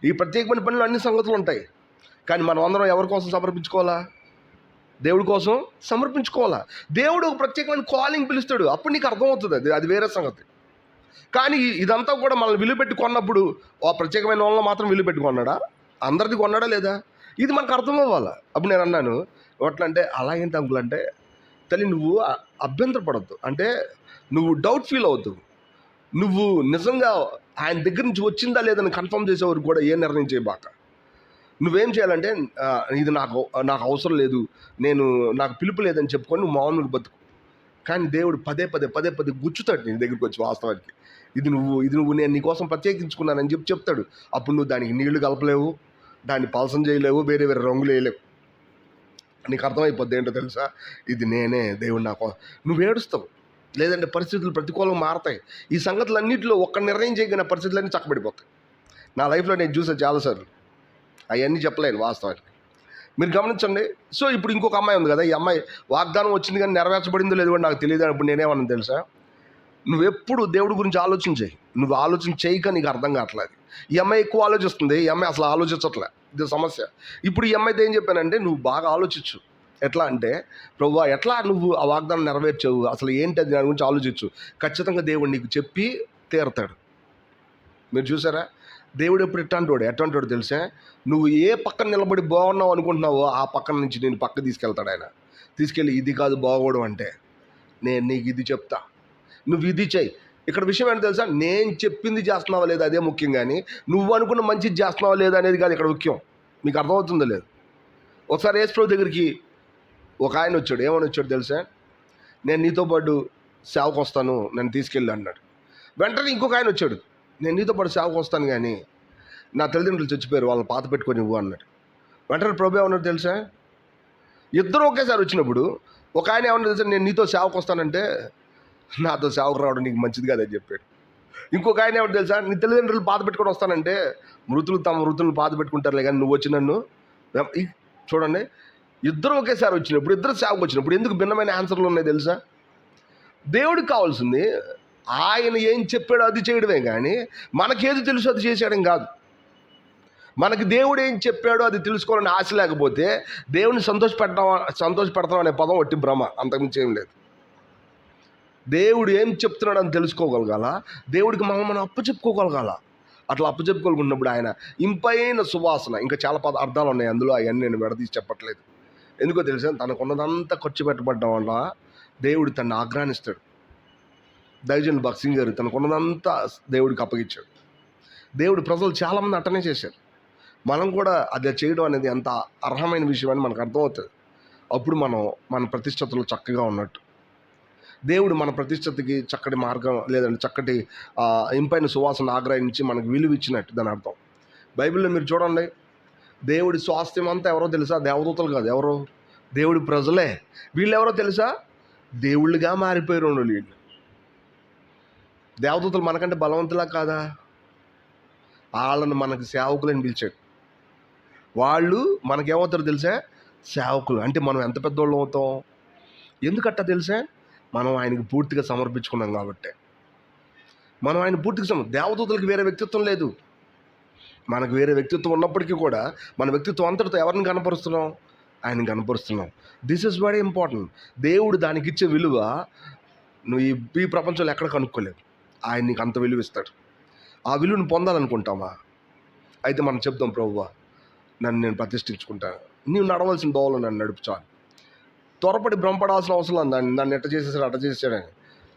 ఈ ప్రత్యేకమైన పనిలో అన్ని సంగతులు ఉంటాయి. కానీ మనం అందరం ఎవరి కోసం సమర్పించుకోవాలా? దేవుడి కోసం సమర్పించుకోవాలా. దేవుడు ఒక ప్రత్యేకమైన కాలింగ్ పిలుస్తాడు, అప్పుడు నీకు అర్థమవుతుంది. అది వేరే సంగతి. కానీ ఇదంతా కూడా మనల్ని విలువపెట్టి కొన్నప్పుడు ఆ ప్రత్యేకమైన వాళ్ళని మాత్రం విలువపెట్టి కొన్నాడా? అందరిది కొన్నాడా లేదా? ఇది మనకు అర్థం అవ్వాలా. అప్పుడు నేను అన్నాను, ఎట్లా అంటే, అలా ఏంటి అంకుల్ అంటే, తల్లి నువ్వు అభ్యంతరపడద్దు, అంటే నువ్వు డౌట్ ఫీల్ అవుతావు. నువ్వు నిజంగా ఆయన దగ్గర నుంచి వచ్చిందా లేదని కన్ఫర్మ్ చేసేవారు కూడా ఏ నిర్ణయం చేయబాక. నువ్వేం చేయాలంటే, ఇది నాకు అవసరం లేదు, నాకు పిలుపు లేదని చెప్పుకొని నువ్వు మామూలుగా బతుకు. కానీ దేవుడు పదే పదే గుచ్చుతాడు నీ దగ్గరికి వచ్చి. వాస్తవానికి ఇది నువ్వు నేను నీకోసం ప్రత్యేకించుకున్నానని చెప్తాడు. అప్పుడు నువ్వు దానికి నీళ్లు కలపలేవు, దాన్ని పలసం చేయలేవు, వేరే రంగులు వేయలేవు. నీకు అర్థమైపోద్ది ఏంటో తెలుసా? ఇది నేనే, దేవుడు నాకు. నువ్వు ఏడుస్తావు, లేదంటే పరిస్థితులు ప్రతికూలంగా మారతాయి. ఈ సంగతులన్నింటిలో ఒక్క నిర్ణయం చేయగలిగిన పరిస్థితులన్నీ చక్కబడిపోతాయి. నా లైఫ్లో నేను చూసాను చాలాసార్లు. అవన్నీ చెప్పలేను వాస్తవానికి. మీరు గమనించండి. సో ఇప్పుడు ఇంకొక అమ్మాయి ఉంది కదా, ఈ అమ్మాయి వాగ్దానం వచ్చింది కానీ నెరవేర్చబడిందో లేదో కూడా నాకు తెలియదు. అప్పుడు నేనేమన్నా తెలుసా? నువ్వెప్పుడు దేవుడి గురించి ఆలోచన చేయి. నువ్వు ఆలోచన చేయక నీకు అర్థం కావట్లేదు. ఈ అమ్మాయి ఎక్కువ ఆలోచిస్తుంది, ఈ అమ్మాయి అసలు ఆలోచించట్లే. ఇది సమస్య. ఇప్పుడు ఈ అమ్మాయితో ఏం చెప్పానంటే, నువ్వు బాగా ఆలోచించు. ఎట్లా అంటే, ప్రభువా ఎట్లా నువ్వు ఆ వాగ్దానం నెరవేర్చావు, అసలు ఏంటి అది, దాని గురించి ఆలోచించు. ఖచ్చితంగా దేవుడు నీకు చెప్పి తీరుతాడు. మీరు చూసారా? దేవుడు ఎప్పుడు ఎట్లాంటోడు తెలుసా? నువ్వు ఏ పక్కన నిలబడి బాగున్నావు అనుకుంటున్నావో ఆ పక్కన నుంచి నేను పక్క తీసుకెళ్తాడు ఆయన. తీసుకెళ్ళి ఇది కాదు బాగోవడం అంటే, నేను నీకు ఇది చెప్తా, నువ్వు ఇది చెయ్యి. ఇక్కడ విషయం ఏంటో తెలుసా? నేను చెప్పింది చేస్తున్నావా లేదా అదే ముఖ్యం, కానీ నువ్వు అనుకున్న మంచిది చేస్తున్నావా లేదా అనేది కాదు ఇక్కడ ముఖ్యం. మీకు అర్థమవుతుందో లేదు? ఒకసారి యేసుప్రభు దగ్గరికి ఒక ఆయన వచ్చాడు. ఏమని వచ్చాడు తెలుసా? నేను నీతో పాటు సేవకు వస్తాను, నన్ను తీసుకెళ్ళి అన్నాడు. వెంటనే ఇంకొక ఆయన వచ్చాడు, నేను నీతో పాటు సేవకు వస్తాను కానీ నా తల్లిదండ్రులు చచ్చిపోయారు, వాళ్ళని పాత పెట్టుకొని ఇవ్వు అన్నాడు. వెంటనే ప్రభు ఏమన్నాడు తెలుసా? ఇద్దరు ఒకేసారి వచ్చినప్పుడు ఒక ఆయన ఏమన్నా తెలుసా? నేను నీతో సేవకు వస్తానంటే నాతో సేవకు రావడం నీకు మంచిది కాదని చెప్పాడు. ఇంకొక ఆయన ఏమన్నా తెలుసా? నీ తల్లిదండ్రులు పాత పెట్టుకొని వస్తానంటే మృతులు తమ మృతులను పాత పెట్టుకుంటారులే కానీ నువ్వు వచ్చి నన్ను. చూడండి, ఇద్దరు ఒకేసారి వచ్చినప్పుడు, ఇద్దరు సేవకు వచ్చినప్పుడు ఎందుకు భిన్నమైన ఆన్సర్లు ఉన్నాయి తెలుసా? దేవుడికి కావాల్సింది ఆయన ఏం చెప్పాడో అది చేయడమే, కానీ మనకేది తెలుసు అది చేసేయడం కాదు. మనకి దేవుడు ఏం చెప్పాడో అది తెలుసుకోవాలని ఆశ లేకపోతే దేవుని సంతోషపెడతాం అనే పదం వట్టి భ్రమ, అంతకుమించి ఏం లేదు. దేవుడు ఏం చెప్తున్నాడు అని తెలుసుకోగలగాల, దేవుడికి మనం అప్పచెప్పుకోగలగాల. అట్లా అప్పచెప్పుకోగలుగున్నప్పుడు ఆయన ఇంపైన సువాసన, ఇంకా చాలా అర్థాలు ఉన్నాయి అందులో, అవన్నీ నేను విడదీసి చెప్పట్లేదు. ఎందుకో తెలుసా, తనకున్నదంతా ఖర్చు పెట్టబడ్డం వల్ల దేవుడు తనని ఆగ్రహిస్తాడు. దైవజనులు భక్త్ సింగ్ గారు తనకున్నదంతా దేవుడికి అప్పగించాడు. దేవుడు ప్రజలు చాలామంది అట్టనే చేశారు. మనం కూడా అది చేయడం అనేది ఎంత అర్హమైన విషయం అని మనకు అర్థమవుతుంది. అప్పుడు మనం మన ప్రతిష్టతలో చక్కగా ఉన్నట్టు. దేవుడు మన ప్రతిష్టతకి చక్కటి మార్గం, లేదంటే చక్కటి ఇంపైన సువాసన ఆగ్రహించి మనకు విలువ ఇచ్చినట్టు దాని అర్థం. బైబిల్లో మీరు చూడండి, దేవుడి స్వాస్థ్యం అంతా ఎవరో తెలుసా? దేవదూతలు కాదు, ఎవరో దేవుడి ప్రజలే. వీళ్ళు ఎవరో తెలుసా? దేవుళ్ళుగా మారిపోయారు వీళ్ళు. దేవదూతలు మనకంటే బలవంతులా కాదా? వాళ్ళని మనకు సేవకులని పిలిచాడు. వాళ్ళు మనకేమవుతారు తెలుసా? సేవకులు. అంటే మనం ఎంత పెద్దోళ్ళు అవుతాం? ఎందుకట్టా తెలుసా? మనం ఆయనకి పూర్తిగా సమర్పించుకున్నాం కాబట్టి. మనం ఆయన పూర్తిగా దేవదూతలకు వేరే వ్యక్తిత్వం లేదు. మనకు వేరే వ్యక్తిత్వం ఉన్నప్పటికీ కూడా మన వ్యక్తిత్వం అంతటితో ఎవరిని కనపరుస్తున్నాం? ఆయనని కనపరుస్తున్నాం. This is very important. దేవుడు దానికి ఇచ్చే విలువ నువ్వు ఈ ప్రపంచంలో ఎక్కడ కనుక్కోలేవు. ఆయన నీకు అంత విలువ ఇస్తాడు. ఆ విలువను పొందాలనుకుంటామా? అయితే మనం చెప్తాం, ప్రభువా నన్ను నేను ప్రతిష్ఠించుకుంటాను, నీవు నడవలసిన దోవలో నన్ను నడుపుచాను. త్వరపడి భ్రమపడాల్సిన అవసరం నన్ను ఎట్ట చేసేసాడు అట్ట చేసేసాడని.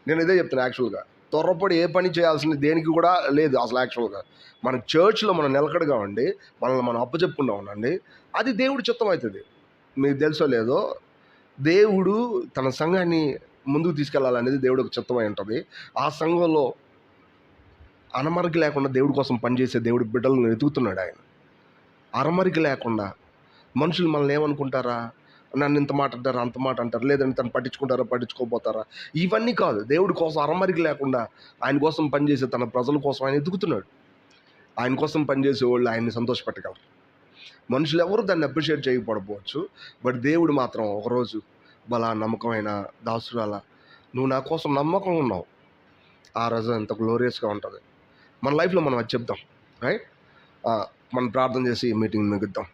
నేను ఇదే చెప్తాను. యాక్చువల్గా త్వరపడి ఏ పని చేయాల్సింది దేనికి కూడా లేదు అసలు. యాక్చువల్గా మన చర్చ్లో మనం నిలకడగా ఉండి మనల్ని మనం అప్పచెప్పుకుంటా ఉండండి, అది దేవుడి చిత్తం అవుతుంది. మీకు తెలుసో లేదో, దేవుడు తన సంఘాన్ని ముందుకు తీసుకెళ్లాలనేది దేవుడు ఒక చిత్తమై ఉంటుంది. ఆ సంఘంలో అనమరిక లేకుండా దేవుడి కోసం పనిచేసే దేవుడి బిడ్డలను వెతుకుతున్నాడు ఆయన. అరమరిక లేకుండా. మనుషులు మనల్ని ఏమనుకుంటారా, నన్ను ఇంత మాట అంటారా, అంత మాట అంటారు, లేదంటే తను పట్టించుకుంటారా, పట్టించుకోపోతారా, ఇవన్నీ కాదు. దేవుడి కోసం అరమరిక లేకుండా ఆయన కోసం పనిచేసే తన ప్రజల కోసం ఆయన ఎదుగుతున్నాడు. ఆయన కోసం పనిచేసే వాళ్ళు ఆయన్ని సంతోషపెట్టగలరు. మనుషులు ఎవరు దాన్ని అప్రిషియేట్ చేయకపోవచ్చు, బట్ దేవుడు మాత్రం ఒకరోజు బలా నమ్మకమైన దాసురాలా, నువ్వు నా కోసం నమ్మకం ఉన్నావు, ఆ రోజు ఎంత గ్లోరియస్గా ఉంటుంది. మన లైఫ్లో మనం అది చెప్తాం. రైట్? మనం ప్రార్థన చేసి మీటింగ్ ముగిద్దాం.